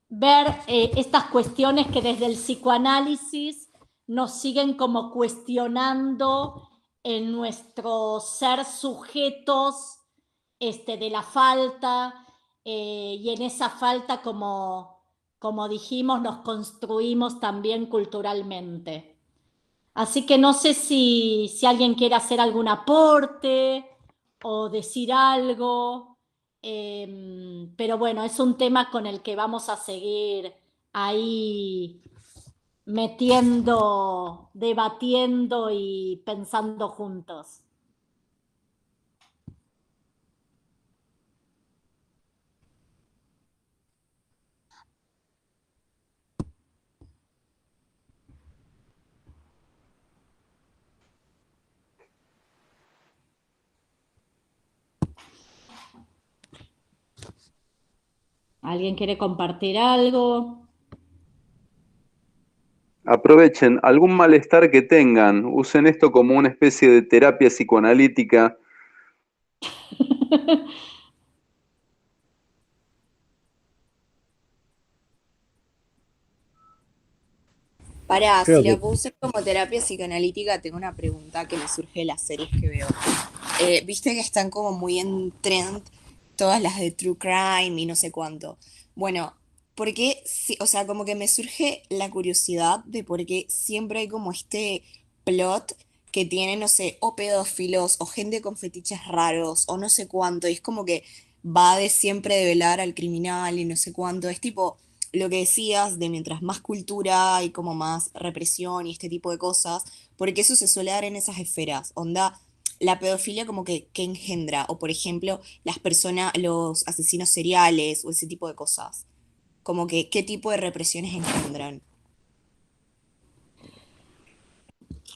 ver estas cuestiones que desde el psicoanálisis nos siguen como cuestionando en nuestro ser sujetos de la falta, y en esa falta, como dijimos, nos construimos también culturalmente. Así que no sé si alguien quiere hacer algún aporte o decir algo, pero bueno, es un tema con el que vamos a seguir ahí metiendo, debatiendo y pensando juntos. ¿Alguien quiere compartir algo? Aprovechen algún malestar que tengan, usen esto como una especie de terapia psicoanalítica. Para, Creo si que lo puse como terapia psicoanalítica, tengo una pregunta que me surge de las series que veo. Viste que están como muy en trend todas las de True Crime y no sé cuánto. Bueno, ¿por qué? O sea, como que me surge la curiosidad de por qué siempre hay como este plot que tiene, no sé, o pedófilos, o gente con fetiches raros, o no sé cuánto. Y es como que va de siempre develar al criminal y no sé cuánto. Es tipo lo que decías de mientras más cultura y como más represión y este tipo de cosas, porque eso se suele dar en esas esferas. Onda, la pedofilia como que engendra, o por ejemplo, las personas, los asesinos seriales o ese tipo de cosas. Como que qué tipo de represiones engendran.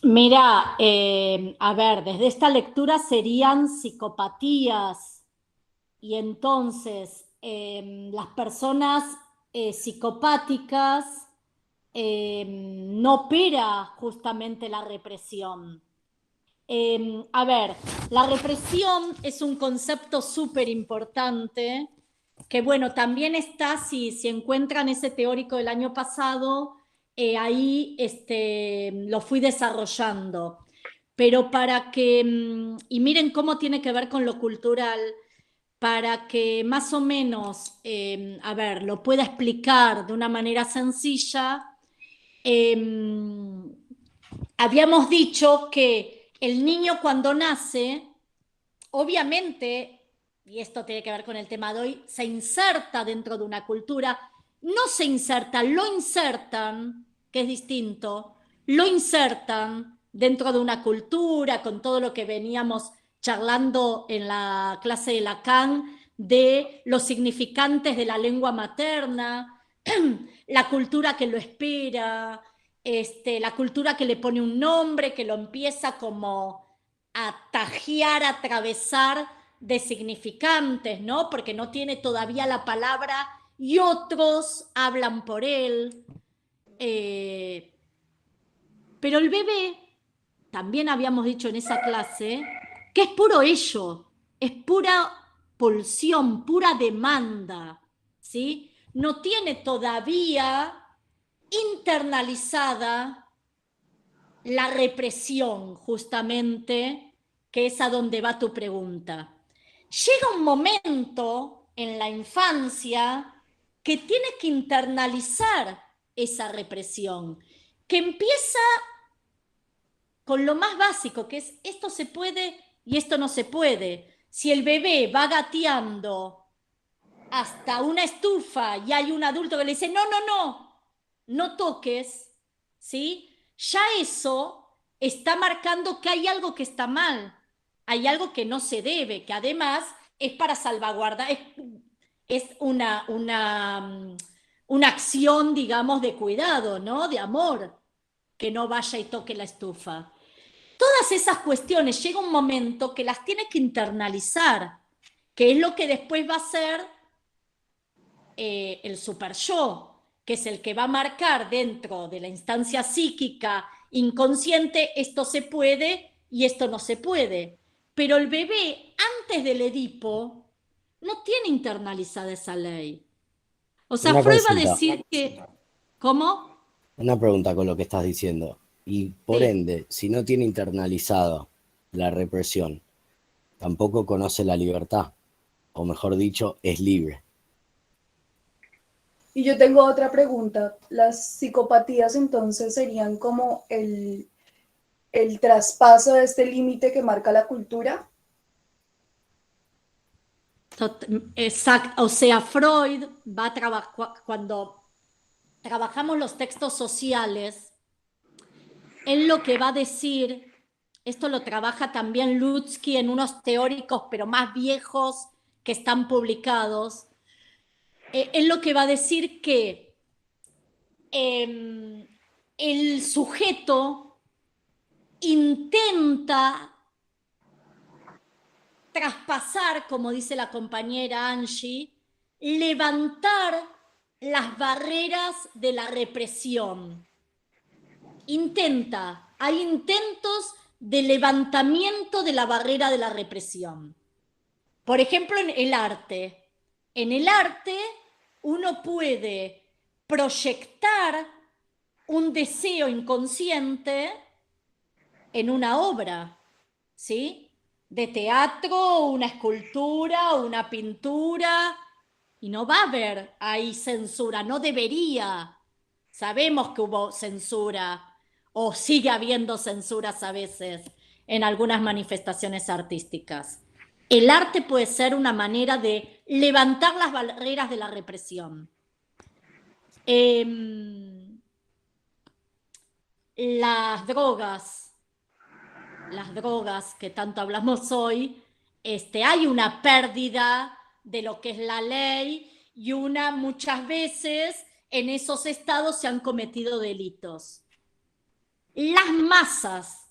Mira, a ver, desde esta lectura serían psicopatías, y entonces las personas psicopáticas no opera justamente la represión. A ver, la represión es un concepto súper importante que, bueno, también está, si encuentran ese teórico del año pasado, ahí lo fui desarrollando. Pero para que, y miren cómo tiene que ver con lo cultural, para que más o menos, a ver, lo pueda explicar de una manera sencilla. Habíamos dicho que el niño cuando nace, obviamente, y esto tiene que ver con el tema de hoy, se inserta dentro de una cultura, no se inserta, lo insertan, que es distinto, lo insertan dentro de una cultura, con todo lo que veníamos charlando en la clase de Lacan, de los significantes de la lengua materna, la cultura que lo espera, la cultura que le pone un nombre, que lo empieza como a tajear, a atravesar de significantes, ¿no? Porque no tiene todavía la palabra y otros hablan por él. Pero el bebé, también habíamos dicho en esa clase, que es puro ello, es pura pulsión, pura demanda, ¿sí? No tiene todavía internalizada la represión, justamente, que es a donde va tu pregunta. Llega un momento en la infancia que tiene que internalizar esa represión, que empieza con lo más básico, que es esto se puede y esto no se puede. Si el bebé va gateando hasta una estufa y hay un adulto que le dice, no toques, ¿sí? Ya eso está marcando que hay algo que está mal, hay algo que no se debe, que además es para salvaguardar, es una acción, digamos, de cuidado, ¿no? De amor, que no vaya y toque la estufa. Todas esas cuestiones llega un momento que las tiene que internalizar, que es lo que después va a ser el super yo, que es el que va a marcar dentro de la instancia psíquica inconsciente, esto se puede y esto no se puede. Pero el bebé, antes del Edipo, no tiene internalizada esa ley. O sea, Una Freud va a consulta. decir que... ¿Cómo? Una pregunta con lo que estás diciendo. Y por Sí. ende, si no tiene internalizado la represión, tampoco conoce la libertad, o mejor dicho, es libre. Y yo tengo otra pregunta. ¿Las psicopatías entonces serían como el traspaso de este límite que marca la cultura? Exacto. O sea, Freud va a trabajar, cuando trabajamos los textos sociales, él lo que va a decir, esto lo trabaja también Lutsky en unos teóricos, pero más viejos que están publicados, él lo que va a decir que el sujeto intenta traspasar, como dice la compañera Angie, levantar las barreras de la represión. Hay intentos de levantamiento de la barrera de la represión. Por ejemplo, en el arte. En el arte uno puede proyectar un deseo inconsciente en una obra, ¿sí? De teatro, una escultura, una pintura, y no va a haber ahí censura, no debería. Sabemos que hubo censura, o sigue habiendo censuras a veces en algunas manifestaciones artísticas. El arte puede ser una manera de levantar las barreras de la represión. Las drogas que tanto hablamos hoy, hay una pérdida de lo que es la ley y muchas veces en esos estados se han cometido delitos. Las masas,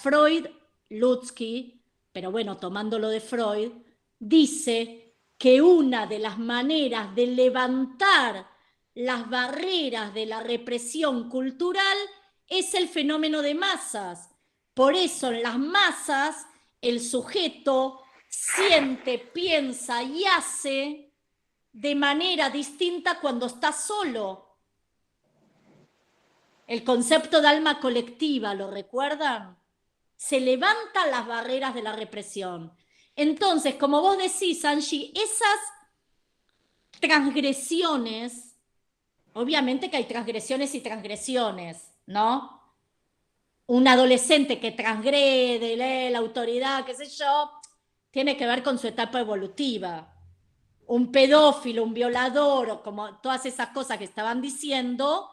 Freud, Lutsky, pero bueno, tomándolo de Freud, dice que una de las maneras de levantar las barreras de la represión cultural es el fenómeno de masas. Por eso en las masas el sujeto siente, piensa y hace de manera distinta cuando está solo. El concepto de alma colectiva, ¿lo recuerdan? Se levantan las barreras de la represión. Entonces, como vos decís, Angie, esas transgresiones, obviamente que hay transgresiones y transgresiones, ¿no? Un adolescente que transgrede, lee la autoridad, qué sé yo, tiene que ver con su etapa evolutiva. Un pedófilo, un violador, o como todas esas cosas que estaban diciendo,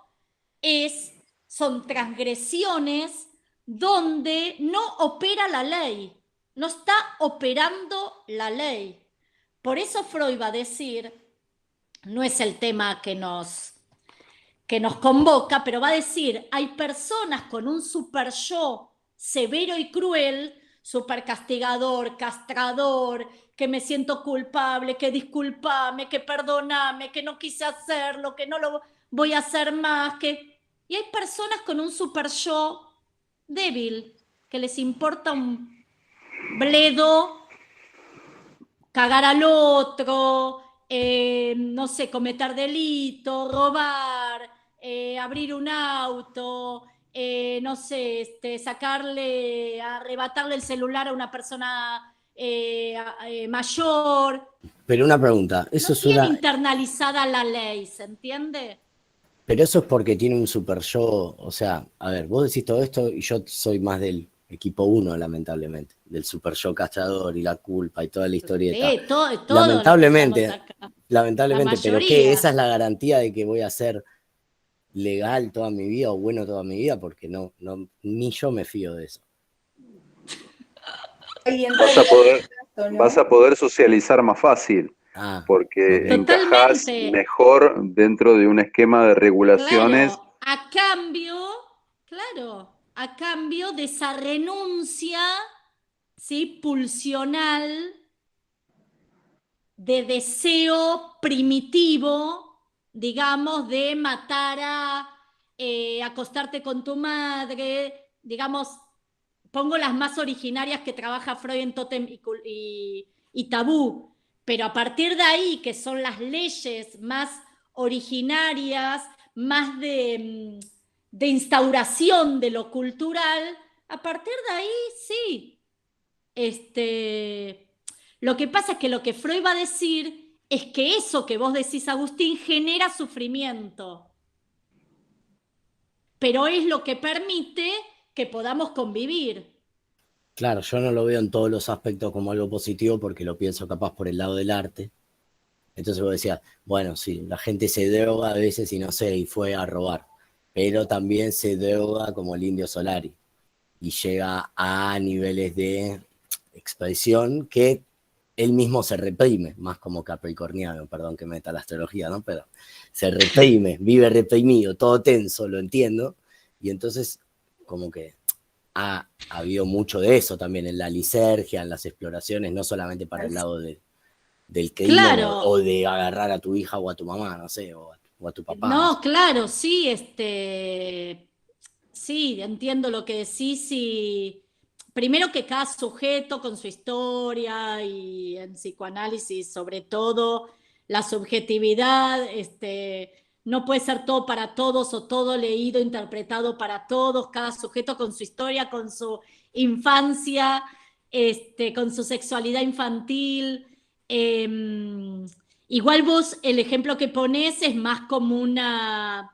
son transgresiones donde no opera la ley, no está operando la ley. Por eso Freud va a decir no es el tema que nos convoca, pero va a decir, hay personas con un super yo severo y cruel, super castigador, castrador, que me siento culpable, que disculpame, que perdoname, que no quise hacerlo, que no lo voy a hacer más, y hay personas con un super yo débil, que les importa un bledo cagar al otro, no sé, cometer delito, robar, abrir un auto, no sé, arrebatarle el celular a una persona mayor. Pero una pregunta, No tiene internalizada la ley, ¿se entiende? pero eso es porque tiene un super yo, o sea, a ver, vos decís todo esto y yo soy más del equipo 1, lamentablemente, del super yo castrador y la culpa y toda la historieta. Sí, todo Lamentablemente, lo que estamos acá. lamentablemente, La pero ¿qué? mayoría. ¿Esa es la garantía de que voy a ser legal toda mi vida o bueno toda mi vida? Porque no, ni yo me fío de eso. Ahí Vas a entraría poder, esto, ¿no? vas a poder socializar más fácil, porque Ok. encajás Totalmente. mejor dentro de un esquema de regulaciones. Claro, a cambio de esa renuncia, ¿sí? Pulsional, de deseo primitivo, digamos, de matar acostarte con tu madre, digamos, pongo las más originarias que trabaja Freud en Tótem y Tabú, pero a partir de ahí, que son las leyes más originarias, más de instauración de lo cultural, a partir de ahí sí. Lo que pasa es que lo que Freud va a decir es que eso que vos decís, Agustín, genera sufrimiento, pero es lo que permite que podamos convivir. Claro, yo no lo veo en todos los aspectos como algo positivo porque lo pienso capaz por el lado del arte. Entonces vos decías, bueno, sí, la gente se droga a veces y no sé, y fue a robar, pero también se droga como el Indio Solari y llega a niveles de expresión que él mismo se reprime, más como capricorniano, perdón que meta la astrología, ¿no? Pero se reprime, vive reprimido, todo tenso, lo entiendo, y entonces como que ha habido mucho de eso también en la lisergia, en las exploraciones, no solamente para el lado del crimen Claro. o de agarrar a tu hija o a tu mamá, no sé, o a tu papá. No, claro, sí, sí, entiendo lo que decís y primero que cada sujeto con su historia y en psicoanálisis sobre todo la subjetividad, no puede ser todo para todos o todo leído, interpretado para todos, cada sujeto con su historia, con su infancia, con su sexualidad infantil. Igual vos el ejemplo que ponés es más como una,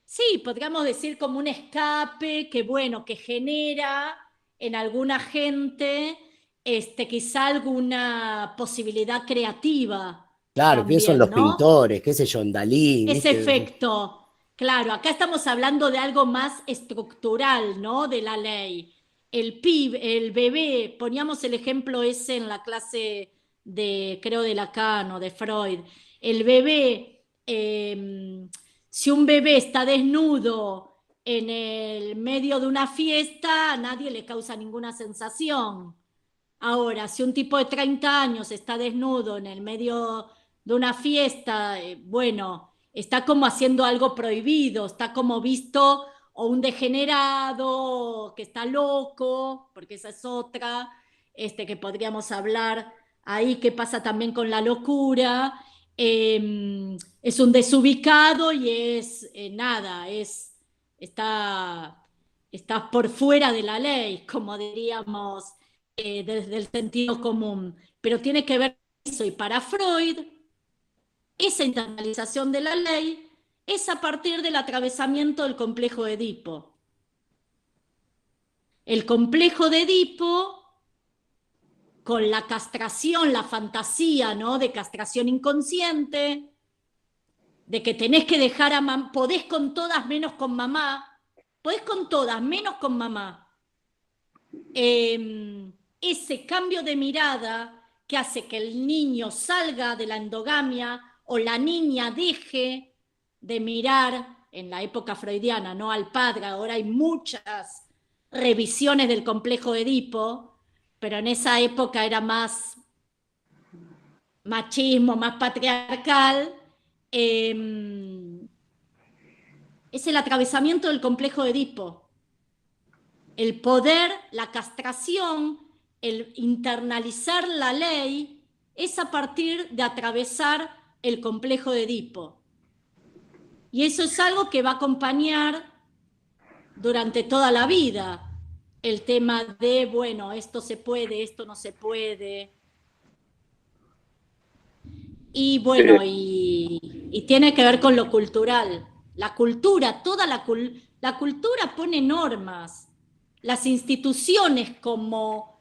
sí, podríamos decir como un escape que bueno, que genera en alguna gente quizá alguna posibilidad creativa Claro, pienso en también, los ¿no? pintores, qué sé yo, en Dalí, Ese ¿viste? efecto, claro, acá estamos hablando de algo más estructural, ¿no? De la ley. El bebé, poníamos el ejemplo ese en la clase creo, de Lacan o de Freud. El bebé, si un bebé está desnudo en el medio de una fiesta, a nadie le causa ninguna sensación. Ahora, si un tipo de 30 años está desnudo en el medio de una fiesta, bueno, está como haciendo algo prohibido, está como visto o un degenerado que está loco, porque esa es otra, que podríamos hablar ahí, qué pasa también con la locura. Es un desubicado y es nada, está por fuera de la ley, como diríamos desde el sentido común, pero tiene que ver con eso. Y para Freud, esa internalización de la ley es a partir del atravesamiento del complejo de Edipo. El complejo de Edipo, con la castración, la fantasía, ¿no? De castración inconsciente, de que tenés que dejar a mamá, podés con todas menos con mamá, podés con todas menos con mamá. Ese cambio de mirada que hace que el niño salga de la endogamia o la niña deje de mirar, en la época freudiana, no al padre, ahora hay muchas revisiones del complejo de Edipo, pero en esa época era más machismo, más patriarcal, es el atravesamiento del complejo de Edipo. El poder, la castración, el internalizar la ley, es a partir de atravesar el complejo de Edipo. Y eso es algo que va a acompañar durante toda la vida. El tema de, bueno, esto se puede, esto no se puede. Y bueno, y tiene que ver con lo cultural. La cultura, la cultura pone normas. Las instituciones como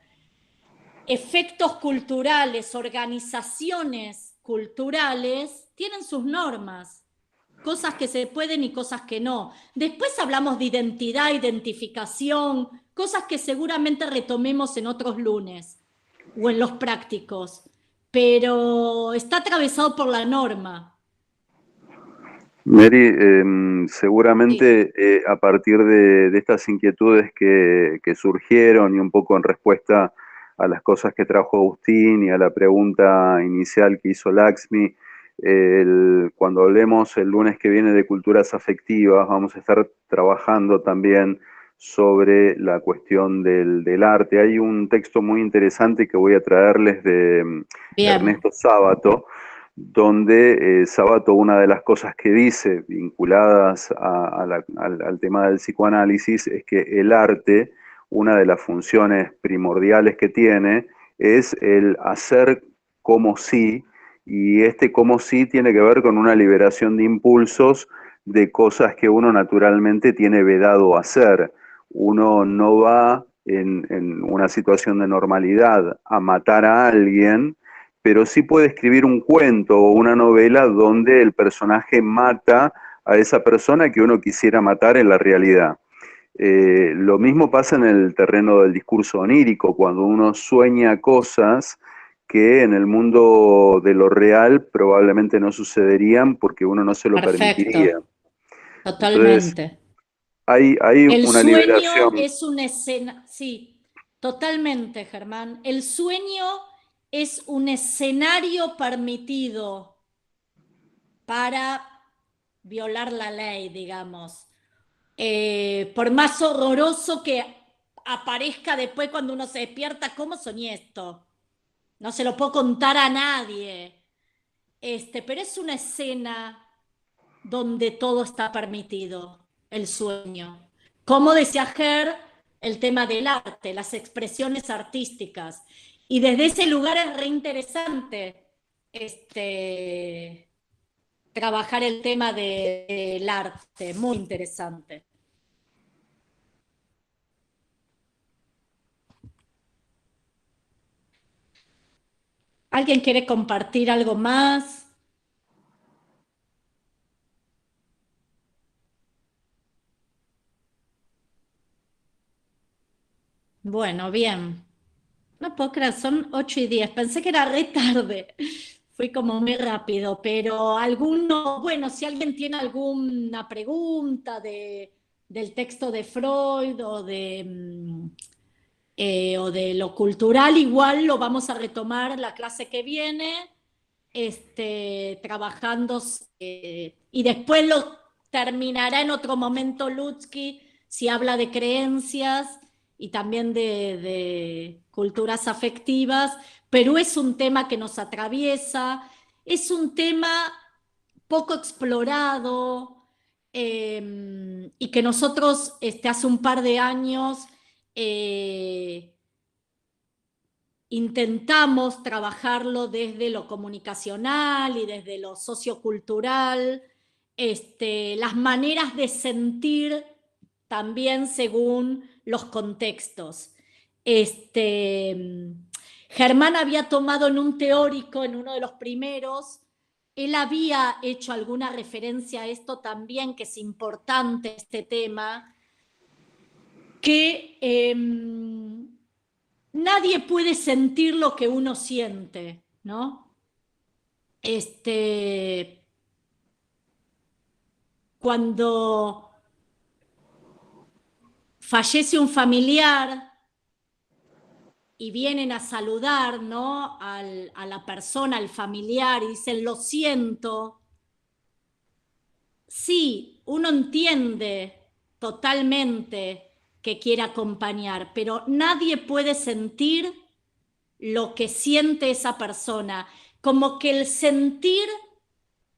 efectos culturales, organizaciones culturales, tienen sus normas. Cosas que se pueden y cosas que no. Después hablamos de identidad, identificación, cosas que seguramente retomemos en otros lunes o en los prácticos, pero está atravesado por la norma. Mary, seguramente a partir de estas inquietudes que surgieron y un poco en respuesta a las cosas que trajo Agustín y a la pregunta inicial que hizo Laxmi, cuando hablemos el lunes que viene de culturas afectivas, vamos a estar trabajando también sobre la cuestión del arte. Hay un texto muy interesante que voy a traerles de Ernesto Sábato, donde Sábato, una de las cosas que dice vinculadas al tema del psicoanálisis es que el arte, una de las funciones primordiales que tiene, es el hacer como si, y este como si tiene que ver con una liberación de impulsos de cosas que uno naturalmente tiene vedado hacer. Uno no va en una situación de normalidad a matar a alguien, pero sí puede escribir un cuento o una novela donde el personaje mata a esa persona que uno quisiera matar en la realidad. Lo mismo pasa en el terreno del discurso onírico, cuando uno sueña cosas que en el mundo de lo real probablemente no sucederían porque uno no se lo permitiría. Totalmente. Entonces, hay El una sueño liberación. es una escena, sí, totalmente, Germán. El sueño es un escenario permitido para violar la ley, digamos. Por más horroroso que aparezca después cuando uno se despierta, ¿cómo soñé esto? No se lo puedo contar a nadie. Pero es una escena donde todo está permitido, el sueño. Como decía Ger, el tema del arte, las expresiones artísticas. Y desde ese lugar es reinteresante trabajar el tema del arte, muy interesante. ¿Alguien quiere compartir algo más? Bueno, bien. No puedo creer, son 8:10. Pensé que era re tarde. Fui como muy rápido, pero bueno, si alguien tiene alguna pregunta del texto de Freud o de lo cultural, igual lo vamos a retomar la clase que viene, trabajando, y después lo terminará en otro momento Lutsky, si habla de creencias y también de culturas afectivas, pero es un tema que nos atraviesa, es un tema poco explorado, y que nosotros hace un par de años intentamos trabajarlo desde lo comunicacional y desde lo sociocultural, las maneras de sentir también según los contextos. Germán había tomado en un teórico, en uno de los primeros, él había hecho alguna referencia a esto también, que es importante este tema, que nadie puede sentir lo que uno siente, ¿no? Cuando fallece un familiar y vienen a saludar, ¿no? a la persona, al familiar, y dicen, lo siento. Sí, uno entiende totalmente que quiere acompañar, pero nadie puede sentir lo que siente esa persona. Como que el sentir,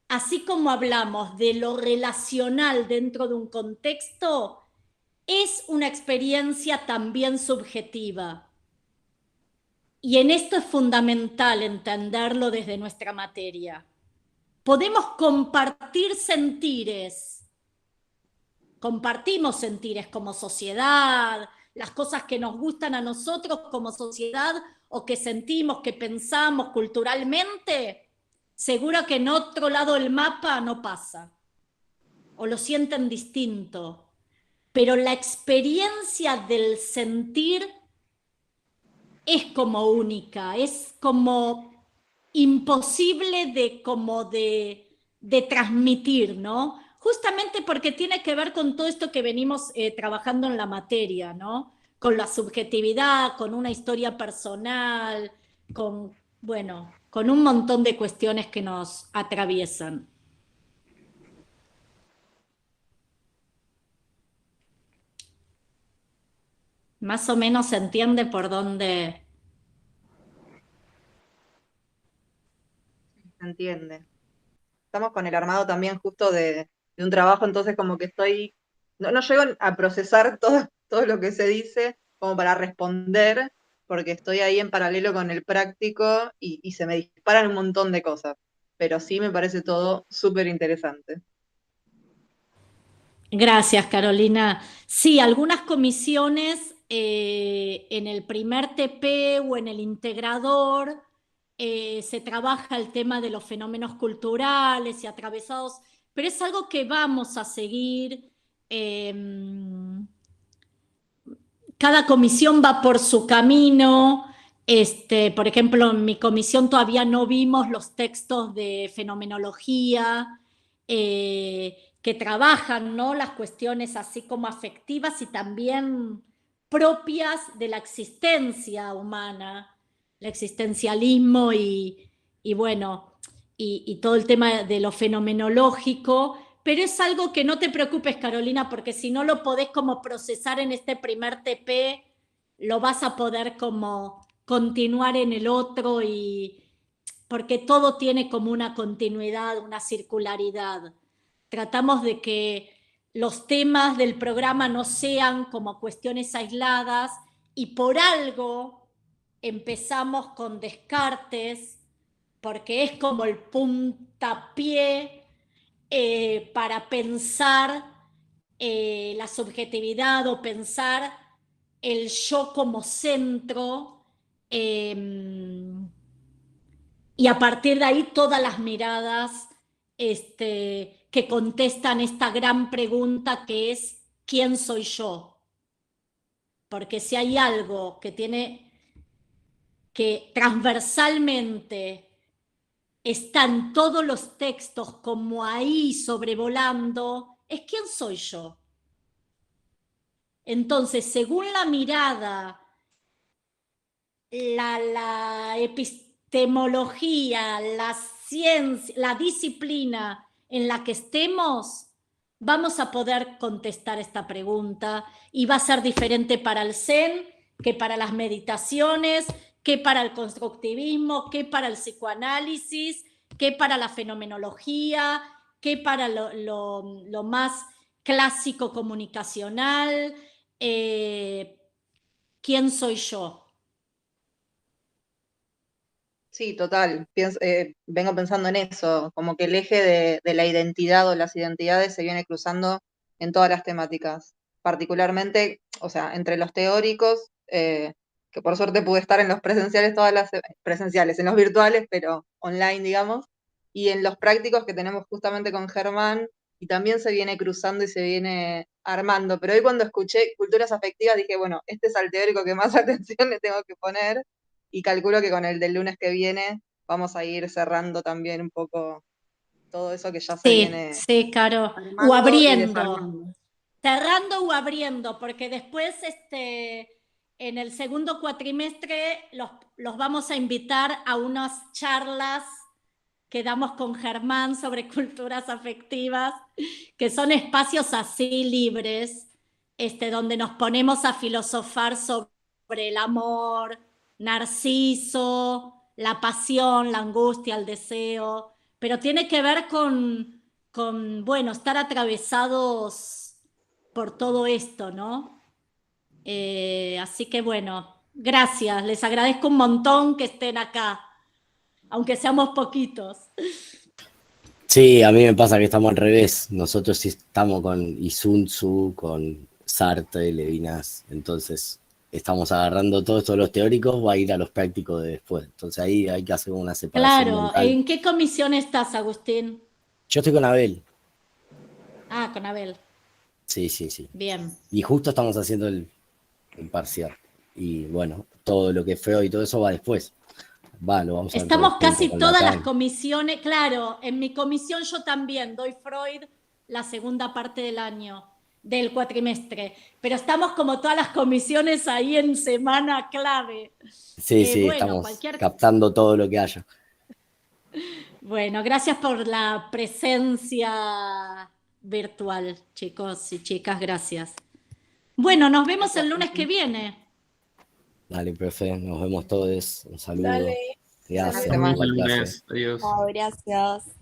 así como hablamos de lo relacional dentro de un contexto, es una experiencia también subjetiva. Y en esto es fundamental entenderlo desde nuestra materia. Podemos compartir sentires, compartimos sentires como sociedad, las cosas que nos gustan a nosotros como sociedad o que sentimos, que pensamos culturalmente, seguro que en otro lado del mapa no pasa o lo sienten distinto. Pero la experiencia del sentir es como única, es como imposible de transmitir, ¿no? Justamente porque tiene que ver con todo esto que venimos trabajando en la materia, ¿no? Con la subjetividad, con una historia personal, bueno, con un montón de cuestiones que nos atraviesan. Más o menos se entiende por dónde. Se entiende. Estamos con el armado también justo de un trabajo, entonces como que no llego a procesar todo lo que se dice como para responder, porque estoy ahí en paralelo con el práctico y se me disparan un montón de cosas, pero sí me parece todo súper interesante. Gracias, Carolina. Sí, algunas comisiones en el primer TP o en el integrador se trabaja el tema de los fenómenos culturales y atravesados, pero es algo que vamos a seguir. Cada comisión va por su camino. Por ejemplo, en mi comisión todavía no vimos los textos de fenomenología que trabajan, ¿no? Las cuestiones así como afectivas y también propias de la existencia humana, el existencialismo y bueno, y todo el tema de lo fenomenológico. Pero es algo que no te preocupes, Carolina, porque si no lo podés como procesar en este primer TP, lo vas a poder como continuar en el otro porque todo tiene como una continuidad, una circularidad. Tratamos de que los temas del programa no sean como cuestiones aisladas y por algo empezamos con Descartes, porque es como el puntapié para pensar la subjetividad o pensar el yo como centro y a partir de ahí todas las miradas que contestan esta gran pregunta que es ¿quién soy yo? Porque si hay algo que tiene que transversalmente está en todos los textos como ahí sobrevolando, es quién soy yo. Entonces, según la mirada, la epistemología, la ciencia, la disciplina en la que estemos, vamos a poder contestar esta pregunta y va a ser diferente para el Zen que para las meditaciones, que para el constructivismo, que para el psicoanálisis, que para la fenomenología, que para lo más clásico comunicacional. ¿Quién soy yo? Sí, total. Vengo pensando en eso, como que el eje de la identidad o las identidades se viene cruzando en todas las temáticas, particularmente, o sea, entre los teóricos, que por suerte pude estar en los presenciales, presenciales, en los virtuales, pero online, digamos, y en los prácticos que tenemos justamente con Germán, y también se viene cruzando y se viene armando. Pero hoy cuando escuché culturas afectivas dije, bueno, este es al teórico que más atención le tengo que poner y calculo que con el del lunes que viene vamos a ir cerrando también un poco todo eso que ya se Sí, viene sí, Caro. armando O y abriendo. desarmando. Cerrando o abriendo, porque después en el segundo cuatrimestre los vamos a invitar a unas charlas que damos con Germán sobre culturas afectivas, que son espacios así libres, donde nos ponemos a filosofar sobre el amor, Narciso, la pasión, la angustia, el deseo, pero tiene que ver bueno, estar atravesados por todo esto, ¿no? Así que bueno, gracias, les agradezco un montón que estén acá, aunque seamos poquitos. Sí, a mí me pasa que estamos al revés. Nosotros sí estamos con Isunzu, con Sartre, Levinas. Entonces, estamos agarrando todo esto de los teóricos, va a ir a los prácticos de después. Entonces, ahí hay que hacer una separación Claro, mental. ¿en qué comisión estás, Agustín? Yo estoy con Abel. Ah, con Abel. Sí, sí, sí. Bien. Y justo estamos haciendo el parcial. Y bueno, todo lo que es feo y todo eso va después. Lo vamos a ver Estamos todos casi juntos con todas las Lacan. comisiones, claro, en mi comisión yo también doy Freud la segunda parte del año, del cuatrimestre, pero estamos como todas las comisiones ahí en semana clave. Sí, sí, Bueno, estamos captando todo lo que haya. Bueno, gracias por la presencia virtual, chicos y chicas, gracias. Bueno, nos vemos el lunes que viene. Dale, profe, nos vemos todos. Un saludo. Dale. Gracias. Buena semana. Igual clase. Lunes, adiós. Chao, gracias.